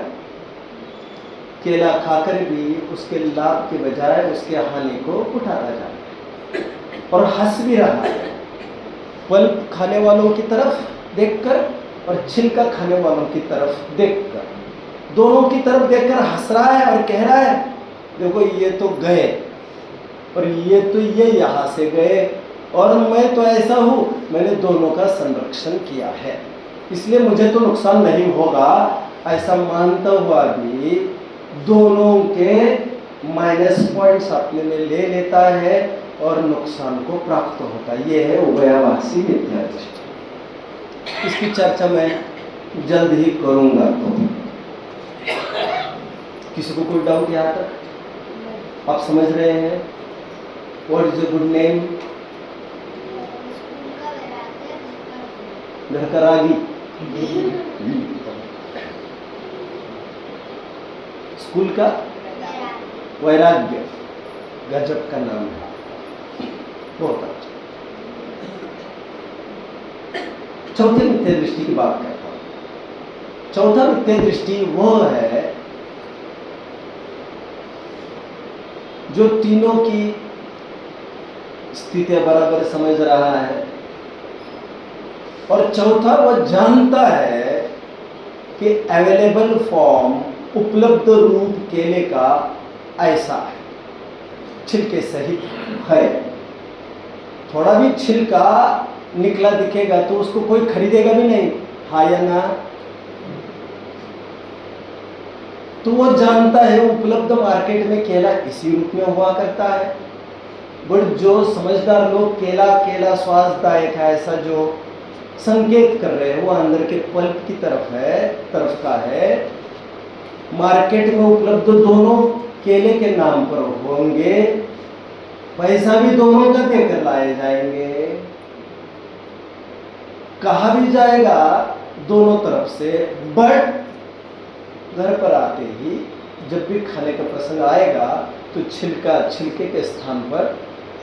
A: केला खाकर भी उसके लाभ के बजाय उसके हानि को उठाता जाता है और हंस भी रहा है, पल्प खाने वालों की तरफ देखकर और छिलका खाने वालों की तरफ देखकर, दोनों की तरफ देखकर हंस रहा है और कह रहा है देखो ये तो गए और ये यहाँ से गए और मैं तो ऐसा हूँ, मैंने दोनों का संरक्षण किया है इसलिए मुझे तो नुकसान नहीं होगा, ऐसा मानता हुआ भी दोनों के माइनस पॉइंट्स अपने में ले लेता है और नुकसान को प्राप्त होता है। ये है उभयाभासी मिथ्या दृष्टि। इसकी चर्चा मैं जल्द ही करूंगा। तो किसी को कोई डाउट यहाँ तक आप समझ रहे हैं? What is a good name? घर का रागी। स्कूल का वैराग्य, गजब का नाम है, बहुत अच्छा। चौथी मिथ्या दृष्टि की बात करता हूं। चौथा मिथ्या दृष्टि वो है जो तीनों की स्थितियां बराबर समझ रहा है और चौथा वो जानता है कि अवेलेबल फॉर्म, उपलब्ध रूप केले का ऐसा है, छिलके सहित है। थोड़ा भी छिलका निकला दिखेगा तो उसको कोई खरीदेगा भी नहीं, हाँ या ना? तो वो जानता है उपलब्ध मार्केट में केला इसी रूप में हुआ करता है। बट जो समझदार लोग केला केला स्वाददायक है ऐसा जो संकेत कर रहे हैं वो अंदर के पल्प की तरफ का है। मार्केट में उपलब्ध दोनों केले के नाम पर होंगे, पैसा भी दोनों का देकर लाए जाएंगे, कहा भी जाएगा दोनों तरफ से। बट घर पर आते ही जब भी खाने का प्रसंग आएगा तो छिलका छिलके के स्थान पर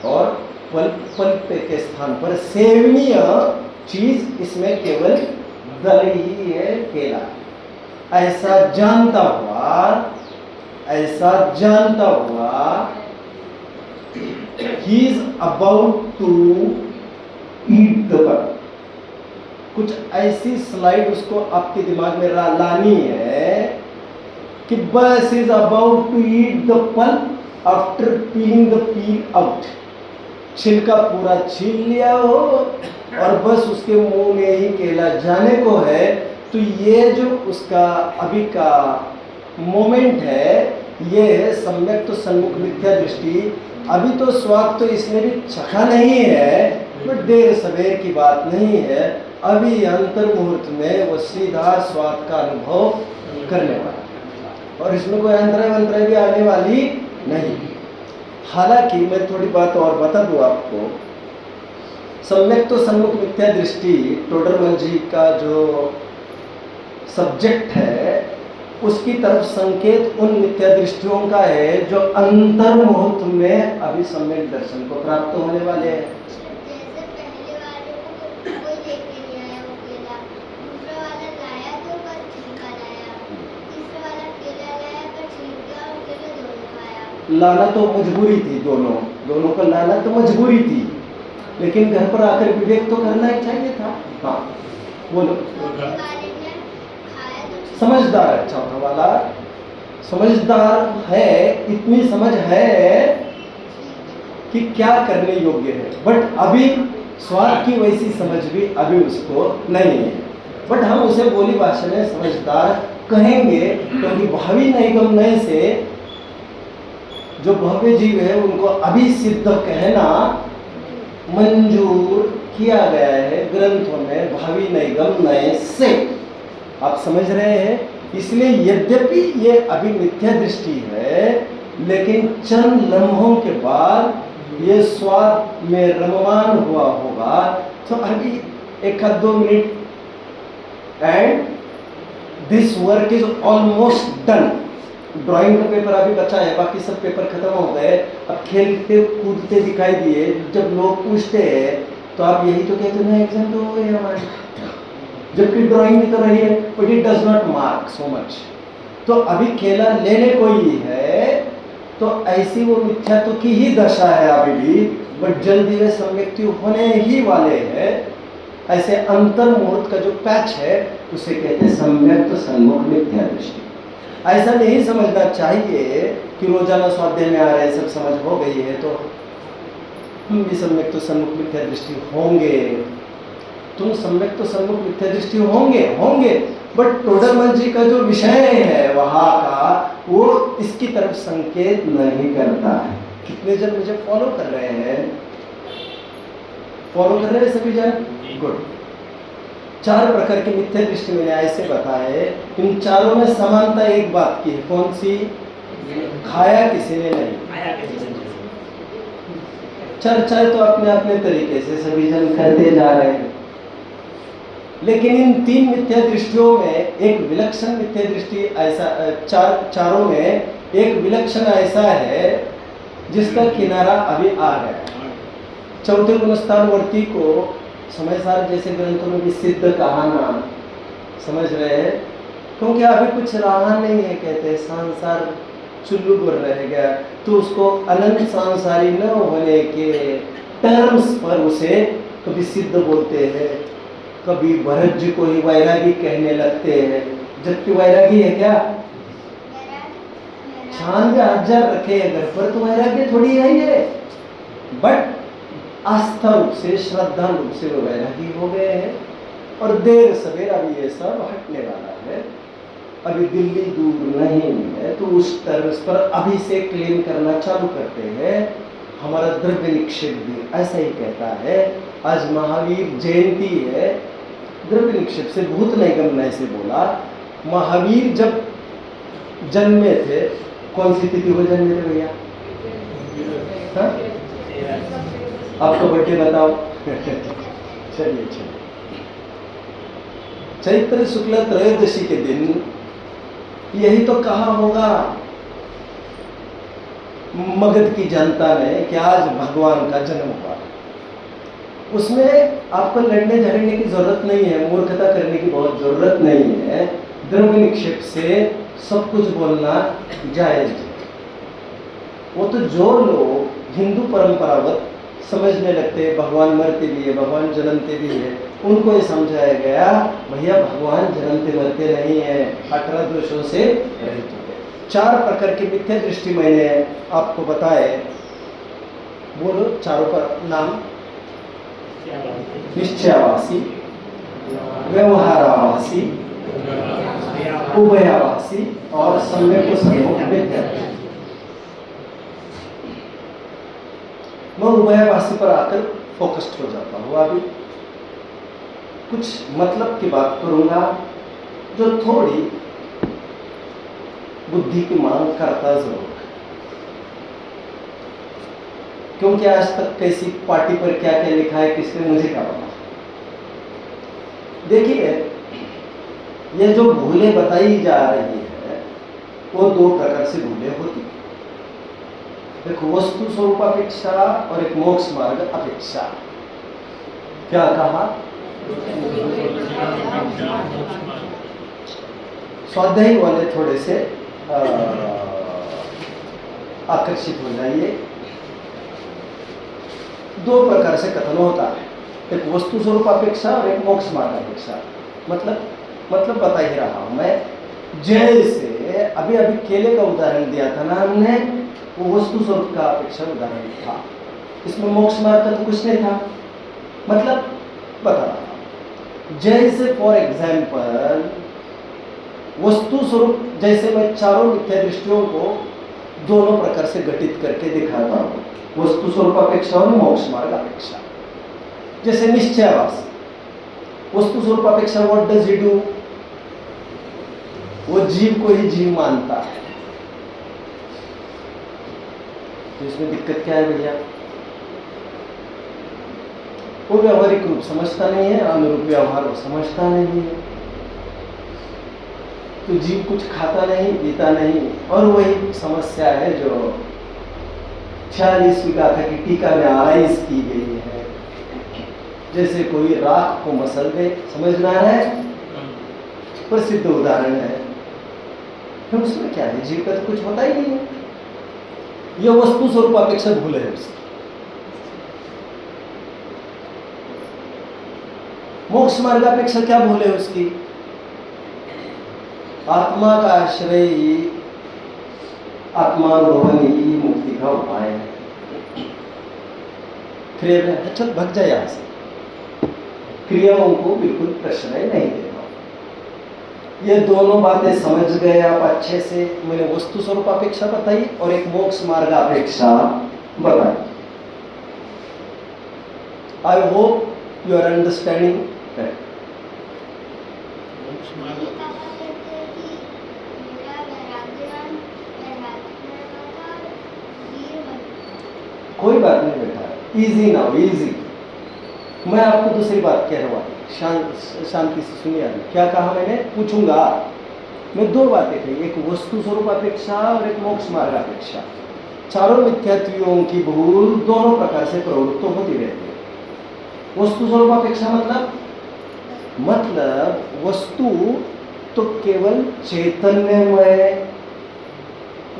A: और पल्प के स्थान पर सेवनीय चीज इसमें केवल दल ही है, केला। ऐसा जानता हुआ he is about to eat the pulp। कुछ ऐसी स्लाइड उसको आपके दिमाग में लानी है कि बस is about to eat the pulp after peeling the peel out। छिलका पूरा छील लिया हो और बस उसके मुंह में ही केला जाने को है। तो ये जो उसका अभी का मोमेंट है ये है सम्यक तो सन्मुख मिथ्या दृष्टि। अभी तो स्वाद तो इसने भी चखा नहीं है, बट देर सवेर की बात नहीं है, अभी अंतर मुहूर्त में वो सीधा स्वाद का अनुभव करने वाला और इसमें कोई अंतराय भी आने वाली नहीं। हालांकि मैं थोड़ी बात और बता दूं आपको। सम्यक तो सन्मुख मिथ्या दृष्टि टोडरमल जी का जो सब्जेक्ट है उसकी तरफ संकेत उन मिथ्या दृष्टियों का है जो अंतर मुहूर्त में अभी सम्यक दर्शन को प्राप्त होने वाले हैं।
C: जैसे पहले वाले को कोई लेके नहीं आया वो केला, दूसरा वाला लाया तो पर छिलका लाया, तीसरा वाला केला लाया पर छिलका और केला दोनों खाया।
A: लाना तो मजबूरी थी, दोनों को लाना तो मजबूरी थी, लेकिन घर पर आकर विवेक तो करना ही चाहिए था। हाँ बोलो। समझदार है, चौथा वाला समझदार है, इतनी समझ है कि क्या करने योग्य है, बट अभी स्वाद की वैसी समझ भी अभी उसको नहीं है। बट हम उसे बोली भाषा में समझदार कहेंगे क्योंकि भावी नैगम नए से जो भव्य जीव है उनको अभी सिद्ध कहना मंजूर किया गया है ग्रंथों में, भावी नैगम नए से। आप समझ रहे हैं? इसलिए यद्यपि ये अभी मिथ्या दृष्टि है, लेकिन चंद लम्हों के बाद ये स्वाद में रममान हुआ होगा। तो अभी 1-2 minute and this work is almost done. Drawing का पेपर अभी बचा है, बाकी सब पेपर खत्म हो गए, अब खेलते कूदते दिखाई दिए, जब लोग पूछते हैं तो आप यही तो कहते हैं एग्जाम तो हो गए हमारे, जबकि ड्राइंग भी तो रही है, but it does not mark so much. तो अभी खेला लेने को ही है, तो ऐसी वो मिथ्यात्व की ही दशा है अभी भी, बट जल्दी वे सम्यक्त्यु होने ही वाले हैं। ऐसे अंतर मुहूर्त का जो पैच है उसे कहते हैं सम्यक्त सन्मुख मिथ्या दृष्टि। ऐसा नहीं समझना चाहिए कि रोजाना स्वाध्याय में आ रहे सब समझ हो गई है तो हम भी सम्यक्त सन्मुख मिथ्या दृष्टि होंगे। तुम सम्यक्त तो सन्मुख मिथ्या दृष्टि होंगे, बट टोडरमल जी का जो विषय है वहाँ का वो इसकी तरफ संकेत नहीं करता है। कितने जन मुझे फॉलो कर रहे हैं? फॉलो कर रहे हैं सभी जन? गुड। 4 प्रकार की मिथ्या दृष्टि मैंने ऐसे बताए, इन चारों में समानता एक बात की है, कौन सी? खाया किसी ने नहीं। चर्चा तो अपने अपने तरीके से सभी जन करते जा रहे हैं, लेकिन इन 3 मिथ्या दृष्टियों में एक विलक्षण मिथ्या दृष्टि ऐसा चारों में एक विलक्षण ऐसा है जिसका किनारा अभी आ गया। चौथे गुणस्थानवर्ती को समय सार जैसे ग्रंथों में भी सिद्ध कहा नाम समझ रहे हैं, क्योंकि अभी कुछ रहा नहीं है, कहते संसार चुल्लू पर रह गया, तो उसको अनंत सांसारी न होने के टर्म्स पर उसे कभी सिद्ध बोलते हैं, कभी भरत जी को ही वैरागी कहने लगते हैं, जबकि वैरागी है क्या? 96,000 रखे हैं घर पर, तो वैराग्य थोड़ी है, बट आस्था रूप से श्रद्धा रूप से वो वैरागी हो गए हैं, और देर सवेर अभी ये सब हटने वाला है। अभी दिल्ली दूर नहीं है, तो उस टर्म्स पर अभी से क्लेम करना चालू करते हैं। हमारा द्रव्य निक्षेप भी ऐसा ही कहता है। आज महावीर जयंती है, द्रव्य निक्षेप से भूत नैगम ऐसे बोला। महावीर जब जन्मे थे, कौन सी तिथि को जन्मे थे भैया? आपको बर्थडे बताओ। चलिए चैत्र शुक्ल त्रयोदशी के दिन यही तो कहा होगा मगध की जनता ने कि आज भगवान का जन्म हुआ। उसमें आपको लड़ने झगड़ने की जरूरत नहीं है, मूर्खता करने की बहुत जरूरत नहीं है। द्रव्य निक्षेप से सब कुछ बोलना जायज है। वो तो जो लोग हिंदू परंपरावत समझने लगते हैं भगवान मरते भी है, भगवान जन्मते भी है, उनको ये समझाया गया भैया भगवान जन्मते मरते नहीं है, 18 दोषों से रहित हो गए। 4 प्रकार की मिथ्या दृष्टि मैंने आपको बताए, बोलो चारों पर नाम। निश्चयावासी, व्यवहारावासी, उभयावासी और सम्यक सन्मुख मिथ्या। मैं उभयावासी पर आकर फोकस्ड हो जाता हूँ। अभी कुछ मतलब की बात करूंगा जो थोड़ी बुद्धि की मांग करता जरूर, क्योंकि आज तक कैसी पार्टी पर क्या क्या लिखा है किसने मुझे क्या पता। देखिए ये जो भूलें बताई जा रही है वो 2 प्रकार से भूलें होती है। एक वस्तु स्वरूप अपेक्षा और एक मोक्ष मार्ग अपेक्षा। क्या कहा? स्वाध्यायी वाले थोड़े से आकर्षित हो जाइए। 2 प्रकार से कथन होता है, एक वस्तु स्वरूप अपेक्षा और एक मोक्ष मार्ग अपेक्षा। मतलब बता ही रहा हूं मैं। जैसे अभी केले का उदाहरण दिया था ना हमने, वो वस्तु स्वरूप का अपेक्षा उदाहरण था, इसमें मोक्ष मार्ग का तो कुछ नहीं था। मतलब बता रहा हूं, जैसे फॉर एग्जाम्पल वस्तु स्वरूप, जैसे मैं चारों मिथ्या दृष्टियों को दोनों प्रकार से घटित करके दिखाता हूं, वस्तु स्वरूप अपेक्षा और मोक्ष मार्ग अपेक्षा। जैसे निश्चयावास, वस्तु स्वरूप अपेक्षा व्हाट डज ही डू? वो जीव को ही जीव मानता है। तो इसमें दिक्कत क्या है भैया? वो व्यवहारिक रूप समझता नहीं है, अनुरूप व्यवहार वो समझता नहीं है। तो जीव कुछ खाता नहीं, पीता नहीं, और वही समस्या है जो 46वीं गाथा की टीका में आराइज की गई है। जैसे कोई राख को मसल दे, समझ में आ रहा है? प्रसिद्ध उदाहरण है। तो उसमें क्या है, जीव का तो कुछ होता ही नहीं है। यह वस्तु स्वरूप अपेक्षा भूल है उसकी। मोक्ष मार्ग अपेक्षा क्या भूल है उसकी? आत्मा का आश्रय ही आत्मानुभवन ही मुक्ति का उपाय है। क्रिया में चल भग जाए यहां से, क्रियाओं को बिल्कुल प्रश्रय नहीं देना। ये दोनों बातें समझ गए आप अच्छे से। मैंने वस्तु स्वरूप अपेक्षा बताई और एक मोक्ष मार्ग अपेक्षा बताई। I hope you are understanding that.
B: मोक्ष
C: ये
B: मार्ग
C: कहा करते हैं कि मेरा वैराग्यवान वैराग्य का वीर बन।
A: कोई बात नहीं बेटा, इजी नाउ, इजी। मैं आपको दूसरी बात कह रहा हूँ, शांति से सुनिए। अभी क्या कहा मैंने, पूछूंगा मैं। दो बातें कही, एक वस्तु स्वरूप अपेक्षा और एक मोक्ष मार्ग अपेक्षा। चारों मिथ्यात्वियों की भूल दोनों प्रकार से प्रवृत्त होती रहती है। वस्तु स्वरूप अपेक्षा मतलब वस्तु तो केवल चैतन्यमय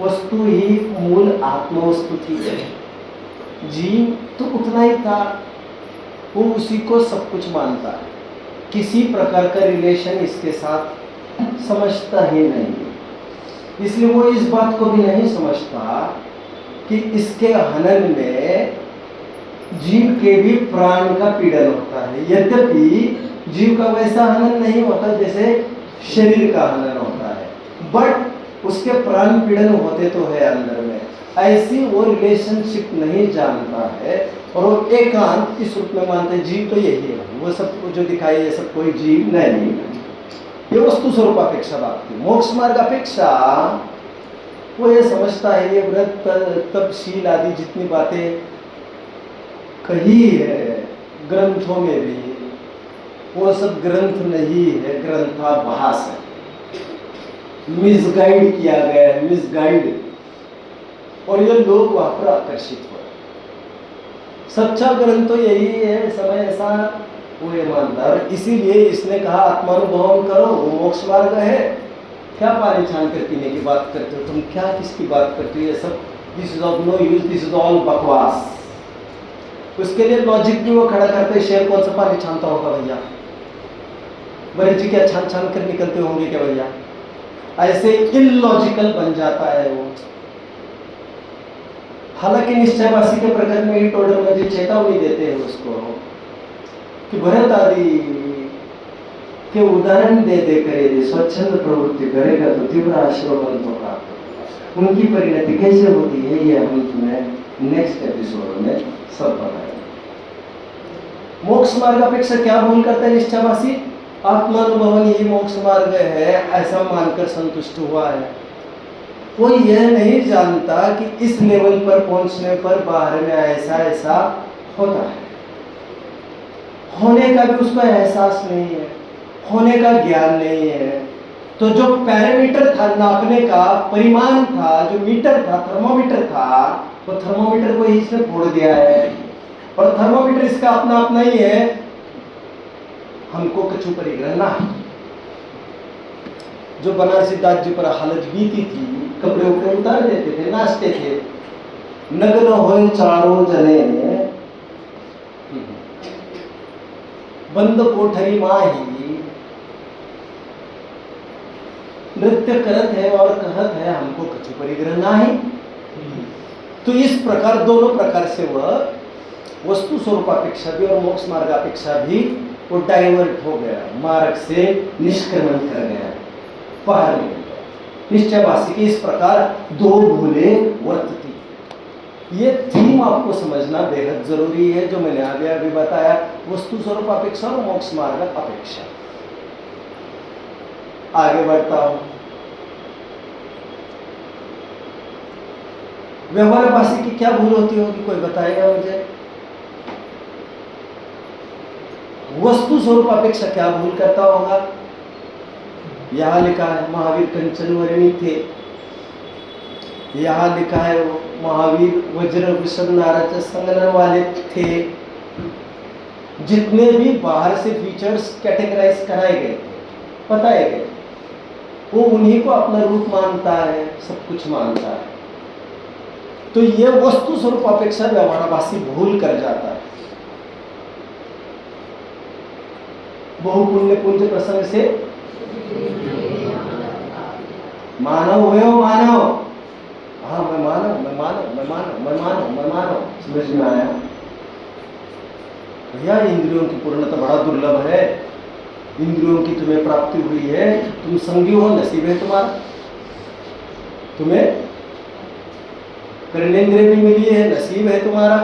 A: वस्तु ही मूल आत्मवस्तु थी। जीव तो उतना ही था, वो उसी को सब कुछ मानता है, किसी प्रकार का रिलेशन इसके साथ समझता ही नहीं। इसलिए वो इस बात को भी नहीं समझता कि इसके हनन में जीव के भी प्राण का पीड़न होता है। यद्यपि जीव का वैसा हनन नहीं होता जैसे शरीर का हनन होता है, बट उसके प्राण पीड़न होते तो है अंदर में। ऐसी वो रिलेशनशिप नहीं जानता है और वो एकांत इस रूप में मानते हैं जीव तो यही है, वो सब जो दिखाई ये सब कोई जीव नहीं। ये वस्तु स्वरूप अपेक्षा बात थी। मोक्ष मार्ग अपेक्षा वो ये समझता है ये व्रत तप शील आदि जितनी बातें कही है ग्रंथों में भी, वो सब ग्रंथ नहीं है, ग्रंथाभास है, मिसगाइड किया गया है, मिसगाइड। और ये लोग वहां पर आकर्षित हो। सच्चा ग्रंथ तो यही है, समय ऐसा वो ये मानता है। इसीलिए इसने कहा आत्मानुभव करो, वो मोक्ष मार्ग है। क्या पानी छान कर पीने की बात करते हो तुम, क्या किसकी बात करते हो, ये सब this is of no use, this is all बकवास। उसके लिए लॉजिक भी वो खड़ा करते, शेर कौन सा पानी छानता होगा भैया, बड़े जी क्या छान छान कर निकलते होंगे क्या भैया। ऐसे इलॉजिकल बन जाता है वो। हालांकि निश्चयवासी के प्रकरण में ही टोडर में जो चेतावनी देते हैं उसको कि भरत आदि के उदाहरण दे कर यदि स्वच्छंद प्रवृत्ति करेगा तो तीव्र आश्रमण तो प्राप्त होगा। उनकी परिणति कैसे होती है ये हम तुम्हें नेक्स्ट एपिसोड में सब बताएंगे। मोक्ष मार्ग अपेक्षा क्या भूल करता है निश्चयवासी? आत्मानुभवन ही मोक्ष मार्ग है ऐसा मानकर संतुष्ट हुआ है। कोई यह नहीं जानता कि इस लेवल पर पहुंचने पर बाहर में ऐसा ऐसा होता है। होने का भी उसको एहसास नहीं है, होने का ज्ञान नहीं है। तो जो पैरामीटर था, नापने का परिमाण था, जो मीटर था, थर्मोमीटर था, वो थर्मोमीटर को ही इसने फोड़ दिया है। और थर्मोमीटर इसका अपना अपना ही है, हमको कछु परिग्रह ना है। जो बनारसी दास जी पर हालत बीती थी, कपड़े उपड़े उतार देते थे, नाचते थे, नग्न होए चारों जने बंद कोठरी माही, नृत्य करत है और कहत है हमको कछु परिग्रह नाही। तो इस प्रकार दोनों प्रकार से वह वस्तु स्वरूप अपेक्षा भी और मोक्ष मार्ग अपेक्षा भी वो डाइवर्ट हो गया, मार्ग से निष्क्रमण कर गया, बाहर निकल गया। निश्चयवासी की इस प्रकार दो भूले वर्तती। ये थीम आपको समझना बेहद जरूरी है, जो मैंने आगे अभी बताया, वस्तु स्वरूप अपेक्षा और मोक्ष मार्ग अपेक्षा। आगे बढ़ता हूं। व्यवहारवासी की क्या भूल होती होगी, कोई बताएगा मुझे? वस्तु स्वरूप अपेक्षा क्या भूल करता होगा? यहाँ लिखा है महावीर कंचन वर्णी थे, यहाँ लिखा है महावीर वज्र वृषभ नारद संगन वाले थे। जितने भी बाहर से फीचर्स कैटेगराइज कराए गए, बताए गए, वो उन्हीं को अपना रूप मानता है, सब कुछ मानता है। तो ये वस्तु स्वरूप अपेक्षा व्यवहारवासी भूल कर जाता है। बहुपुण्य पुंज प्रसंग से मानव हुए मानव, हाँ मैं मानव, मैं मानव, मैं मानव, मैं मानव, मैं मानव, समझ में आया? भैया इंद्रियों की पूर्णता बड़ा दुर्लभ है। इंद्रियों की तुम्हें प्राप्ति हुई है, तुम संगी हो, नसीब है तुम्हारा। तुम्हें कर्णेंद्रिय भी मिली है, नसीब है तुम्हारा।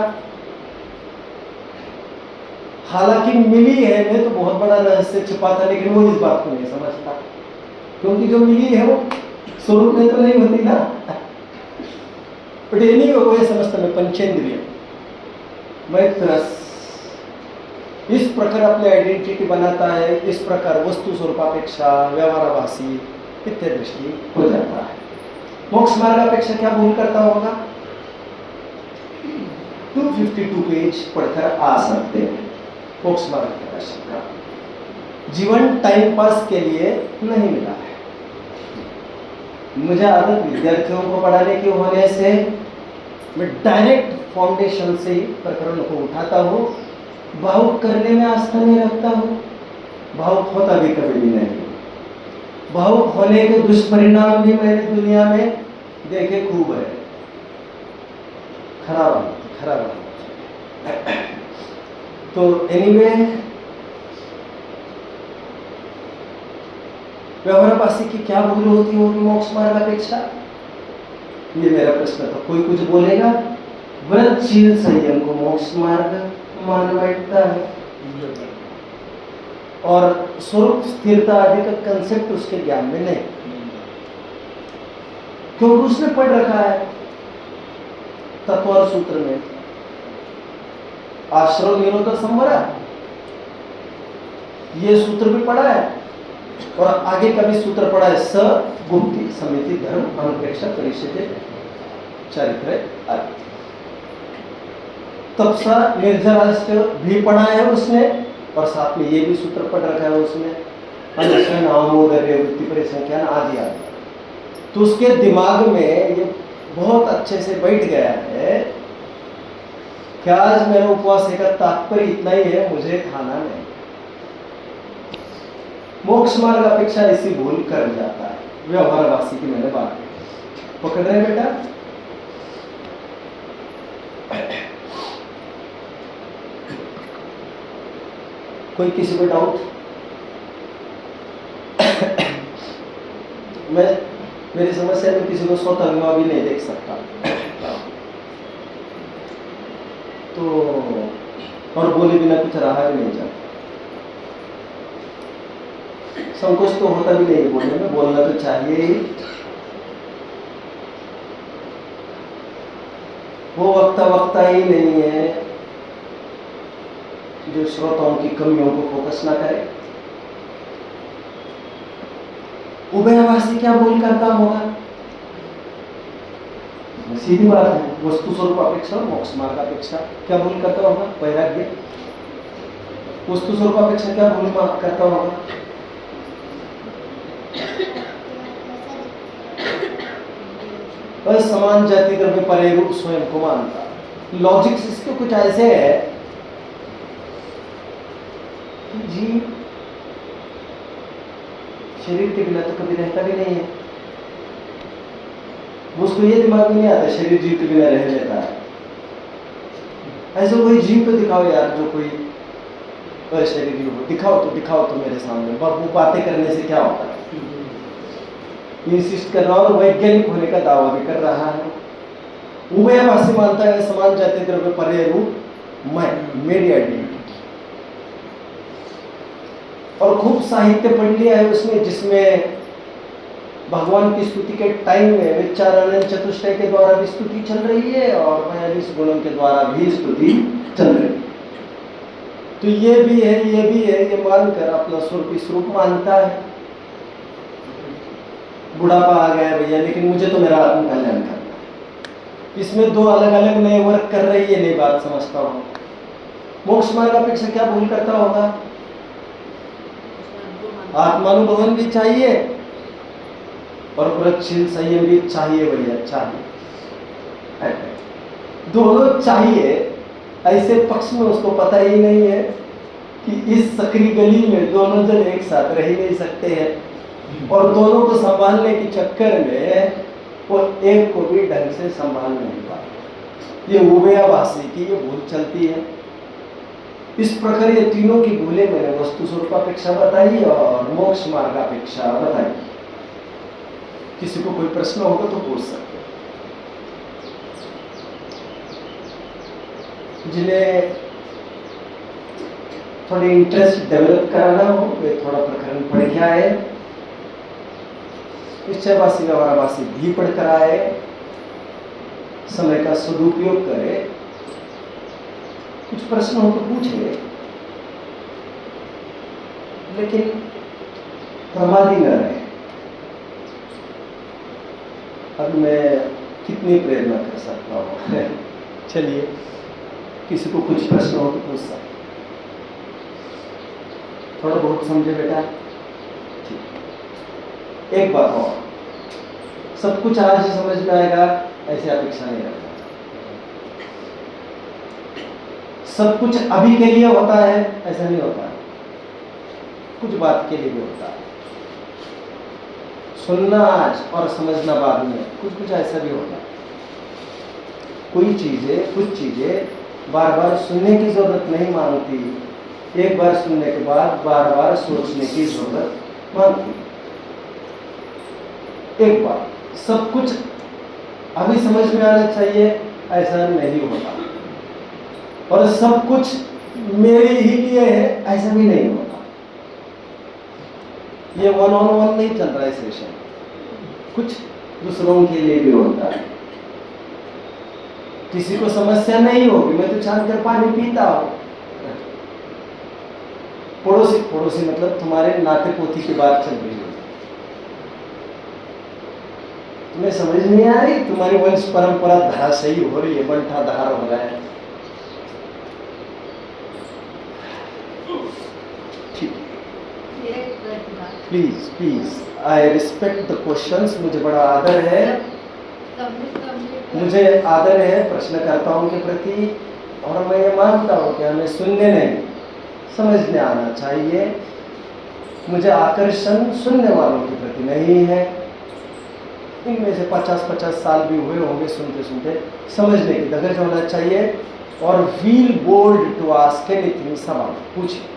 A: हालांकि मिली है मैं तो बहुत बड़ा रहस्य छिपा था, लेकिन वो इस बात को नहीं समझता, क्योंकि जो मिली है वो स्वरूप में तो नहीं होती ना। बट ये नहीं हो, ये समझता मैं पंचेंद्रिय, मैं तरस इस प्रकार अपनी आइडेंटिटी बनाता है, इस प्रकार वस्तु स्वरूपापेक्षा व्यवहारवासी इत्य दृष्टि हो जाता है। मोक्ष मार्ग अपेक्षा क्या भूल करता होगा? 252 पेज पढ़कर आ सकते हैं। मोक्ष मार्ग के दर्शन का जीवन टाइम पास के लिए नहीं मिला है। मुझे आदत विद्यार्थियों को पढ़ाने की होने से मैं डायरेक्ट फाउंडेशन से ही प्रकरण को उठाता हूँ। भावुक करने में आस्था नहीं रखता हूँ, भावुक होता भी कभी भी नहीं। भावुक होने के दुष्परिणाम भी मैंने दुनिया में देखे खूब है, खराब खराब। तो एनीवे व्यवहारवासी की क्या भूल होती होगी मोक्ष मार्ग अपेक्षा? ये मेरा प्रश्न था। कोई कुछ बोलेगा? व्रतशील संयम को मोक्ष मार्ग मान बैठता है और स्वरूप स्थिरता आदि का कंसेप्ट उसके ज्ञान में नहीं, क्योंकि उसने पढ़ रखा है तत्वर सूत्र में आश्रव निरोध संवरा, ये सूत्र भी पढ़ा है और आगे का भी सूत्र पढ़ा है, स गुप्ति समिति धर्म अनुपेक्षा परिषद चरित्र आदि। तब सा निर्जराष्ट्र भी पढ़ा है उसने और साथ में ये भी सूत्र पढ़ रखा है उसने, अनुष्ठान आमोदर्य वृत्ति परिसंख्यान आदि आदि। तो उसके दिमाग में ये बहुत अच्छे से बैठ गया है कि आज मेरा उपवास का तात्पर्य इतना ही है, मुझे खाना नहीं। मोक्ष मार्ग अपेक्षा ऐसी भूल कर जाता है व्यवहारवासी की। मैंने बात पकड़ रहे बेटा? कोई किसी को डाउट? मैं मेरी समस्या में किसी को स्वतः विवाह भी नहीं देख सकता, तो और बोले बिना कुछ रहा भी नहीं जाता। संकोच तो होता भी नहीं बोलने में, बोलना तो चाहिए ही। वो वक्ता ही नहीं है जो श्रोताओं की कमियों को फोकस ना करे। उभयवासी क्या भूल करता होगा? सीधी बात है, वस्तु स्वरूप अपेक्षा और मोक्ष मार्ग अपेक्षा क्या भूल करता होगा? वैराग्य। वस्तु स्वरूप अपेक्षा क्या भूल करता होगा? समान जाति द्रव्य परे रूप स्वयं को मानता। लॉजिक्स इसके कुछ ऐसे है कि जीव शरीर के बिना तो कभी रहता भी नहीं है। उसको ये दिमाग में नहीं आता शरीर जीव के बिना रह लेता है। ऐसे कोई जीव तो दिखाओ यार, जो कोई अशरीरी हो, दिखाओ तो मेरे सामने। वो बातें करने से क्या होता है? इंसिस्ट कर रहा और वैज्ञानिक होने का दावा भी कर रहा है। उभयवासी मानता है समान जाति द्रव्य परे रूप मैं, मेरी आइडेंटिटी। और खूब साहित्य पढ़ लिया है उसने, जिसमें भगवान की स्तुति के टाइम में विचारानंद चतुष्टय के द्वारा भी स्तुति चल रही है और 42 गुणों के द्वारा भी स्तुति चल रही है। तो ये भी है, ये मानकर अपना स्वरूप मानता है। बुढ़ापा आ गया है भैया, लेकिन मुझे तो मेरा आत्म कल्याण करना है। इसमें दो अलग अलग नए वर्क कर रही है, नई बात समझता हूँ। मोक्ष मार्ग अपेक्षा क्या भूल करता होगा? आत्मानुभवन भी चाहिए और प्रगतिशील संयम भी चाहिए भैया, चाहिए। दोनों चाहिए। ऐसे पक्ष में उसको पता ही नहीं है कि इस सकरी गली में दोनों जन एक साथ रह ही नहीं सकते हैं, और दोनों को संभालने के चक्कर में वो एक को भी ढंग से संभाल नहीं पाते। ये उभयाभासी की ये भूल चलती है। इस प्रकार ये तीनों की भूलें मैंने वस्तु स्वरूपापेक्षा बताई और मोक्ष मार्गापेक्षा बताई। किसी को कोई प्रश्न होगा तो पूछ सकते हैं। जिन्हें थोड़ी इंटरेस्ट डेवलप कराना हो वे थोड़ा प्रकरण पढ़ के आए, निश्चयवासी व्यवहारवासी भी पढ़कर आए, समय का सदुपयोग करे। कुछ प्रश्न हो तो पूछिए, लेकिन प्रमादी न रहे। अब मैं कितनी प्रेरणा कर सकता हूँ? चलिए, किसी को कुछ प्रश्न हो तो पूछ सकते। थोड़ा बहुत समझे बेटा? ठीक। एक बात और, सब कुछ आज ही समझ में आएगा ऐसी अपेक्षा नहीं रखना। सब कुछ अभी के लिए होता है ऐसा नहीं होता, कुछ बात के लिए भी होता है। सुनना आज और समझना बाद में, कुछ ऐसा भी होता है। कुछ चीजें बार बार सुनने की जरूरत नहीं मांगती, एक बार सुनने के बाद बार बार सोचने की जरूरत मांगती। एक बार सब कुछ अभी समझ में आना चाहिए ऐसा नहीं होता, और सब कुछ मेरे ही लिए है ऐसा भी नहीं होता। ये 1-on-1 नहीं चल रहा है सेशन, कुछ दूसरों के लिए भी होता है। किसी को समस्या नहीं होगी, मैं तो छान कर पानी पीता हूं। पड़ोसी मतलब तुम्हारे नाते पोती की बात चल रही है, तुम्हें समझ नहीं आ रही? तुम्हारी वंश परंपरा धराशायी हो रही है, बंटाधार हो रहा है। Please I respect the questions. मुझे बड़ा आदर है, मुझे आदर है प्रश्नकर्ताओं के प्रति, और मैं ये मानता हूँ कि हमें सुनने नहीं समझने आना चाहिए। मुझे आकर्षण सुनने वालों के प्रति नहीं है। इनमें से 50-50 साल भी हुए होंगे सुनते सुनते, समझने की धगज होना चाहिए। और feel bold to ask anything, सवाल पूछिए।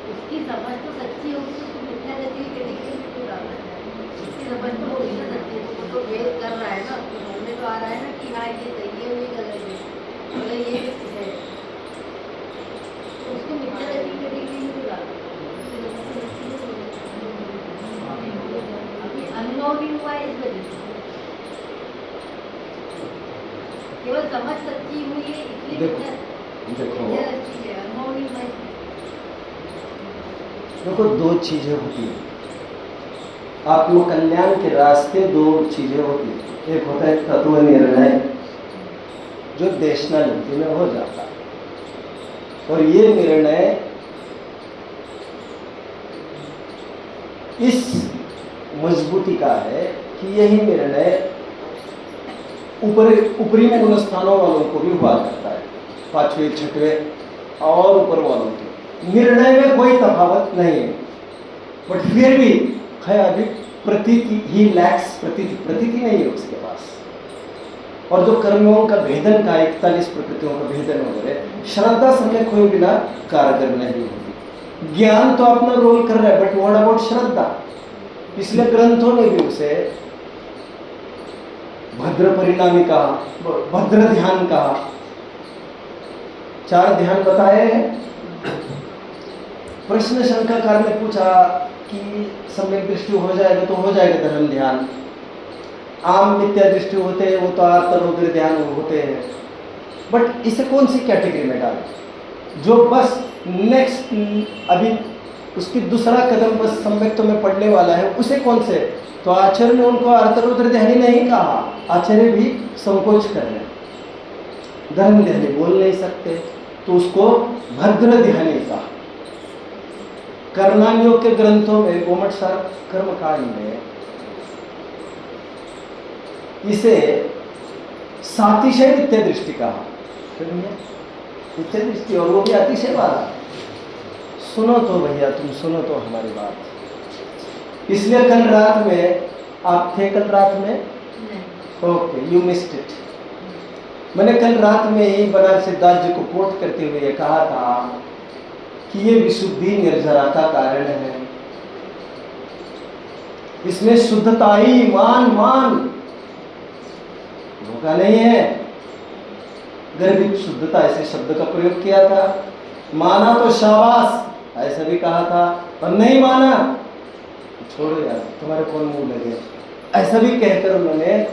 D: उसकी समझ तो सच्ची होगी तो मिथ्या रहती है, उसकी समझ तो होगी ना सच्ची, तो वो तो भेद कर रहा है ना, तो समझ तो आ रहा है ना कि हाँ ये सही है ये गलत है, मतलब ये है, तो उसको मिथ्या रहती करेगी नहीं डाल। अभी अनुभव भी हुआ है इस वजह से, केवल समझ सच्ची हुई है इसलिए
A: देखो दो चीजें होती हैं आत्मकल्याण के रास्ते, दो चीजें होती हैं। एक होता है तत्व निर्णय जो देशनालिपि में हो जाता है, और ये निर्णय इस मजबूती का है कि यही निर्णय ऊपरी मूल स्थानों वालों को भी हुआ करता है, 5वें 6वें और ऊपर वालों के निर्णय में कोई तफावत नहीं है। बट फिर भी है अभी प्रतीति ही लैक्स, प्रतीति नहीं है उसके पास। और जो कर्मों का भेदन का 41 प्रकृतियों का भेदन वगैरह श्रद्धा समय कोई बिना कारगर नहीं होती। ज्ञान तो अपना रोल कर रहा है, बट व्हाट अबाउट श्रद्धा? इसलिए ग्रंथों ने भी उसे भद्र परिणामी कहा, भद्र ध्यान कहा। 4 ध्यान बताए हैं। प्रश्न शंकाकार ने पूछा कि सम्यक दृष्टि हो जाएगा तो हो जाएगा धर्म ध्यान, आम मिथ्या दृष्टि होते हैं वो तो आत्मरोग्र ध्यान होते हैं, बट इसे कौन सी कैटेगरी में डालें? जो बस नेक्स्ट अभी उसकी दूसरा कदम बस सम्यक तो में पड़ने वाला है, उसे कौन से? तो आचार्य ने उनको अर्थरोत्र ध्यानी नहीं कहा, आचार्य भी संकोच कर रहे हैं, धर्म ध्यानी बोल नहीं सकते, तो उसको भद्र ध्यानी कहा। कर्णानियों के ग्रंथों में गोमट सार कर्मकांड में इसे सातिशय नित्य दृष्टि कहा। नित्य दृष्टि, और वो भी अतिशय वाला। सुनो तो भैया, तुम सुनो तो हमारी बात। इसलिए कल रात में आप थे, कल रात में ओके, यू मिस्ड इट। मैंने कल रात में ही बनारस दास जी को कोट करते हुए कहा था कि ये विशुद्धि निर्जरा का कारण है, इसमें शुद्धता ही मान धोखा नहीं है। गर्भित शुद्धता ऐसे शब्द का प्रयोग किया था। माना तो शाबाश ऐसा भी कहा था, और नहीं माना छोड़ो यार, तुम्हारे कौन मुंह लगे, ऐसा भी कहकर उन्होंने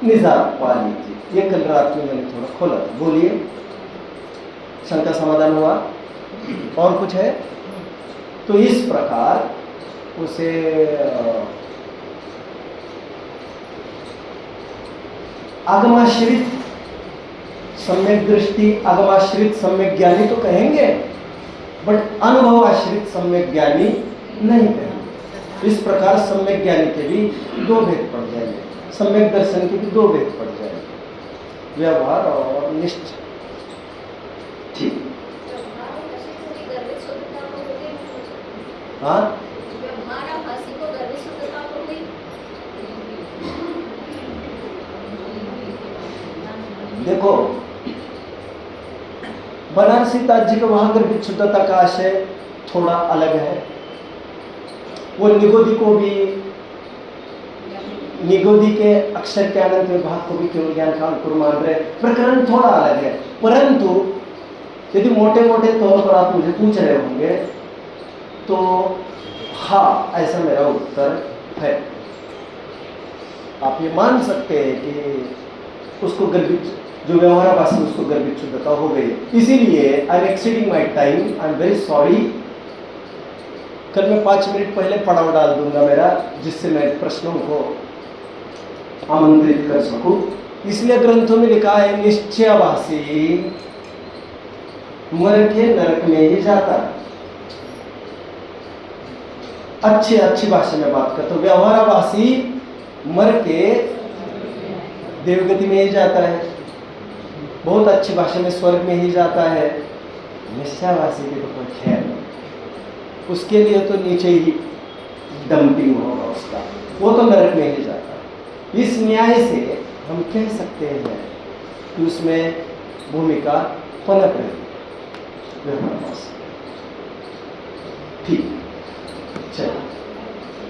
A: निजात पा ली थी। ये कल रात में मैंने थोड़ा खोला था। बोलिए, शंका समाधान हुआ? और कुछ है? तो इस प्रकार उसे आगमाश्रित सम्यक दृष्टि, आगमाश्रित सम्यक ज्ञानी तो कहेंगे, बट अनुभवाश्रित सम्यक ज्ञानी नहीं कहेंगे। इस प्रकार सम्यक ज्ञानी के भी दो भेद पड़ जाएंगे, सम्यक दर्शन के भी दो भेद पड़ जाएंगे, व्यवहार और निष्ठ। ठीक, हाँ, देखो बनारसी दास जी का वहां गर्भित शुद्धता का आशय थोड़ा अलग है। वो निगोदी के अक्षर के अनंत विभाग को भी केवल ज्ञान का अंकुर मान रहे, प्रकरण थोड़ा अलग है। परंतु यदि मोटे मोटे तौर पर आप मुझे पूछ रहे होंगे तो हाँ, ऐसा मेरा उत्तर है। आप ये मान सकते हैं कि उसको गर्भित, जो व्यवहाराभासी उसको गर्भित शुद्धता हो गई। इसीलिए I am exceeding my time, I am very sorry. कल मैं 5 मिनट पहले पड़ाव डाल दूंगा मेरा, जिससे मैं प्रश्नों को आमंत्रित कर सकूं। इसलिए ग्रंथों में लिखा है निश्चयाभासी मर के नरक में ही जाता। अच्छी भाषा में बात करता हूं। व्यवहाराभासी मर के देवगति में ही जाता है, बहुत अच्छी भाषा में स्वर्ग में ही जाता है। निश्चयाभासी की तो कोई खैर नहीं, उसके लिए तो नीचे ही डंपिंग होगा उसका, वो तो नरक में ही जाता है। इस न्याय से हम कह सकते हैं कि उसमें भूमिका पनप रही। ठीक, चलो।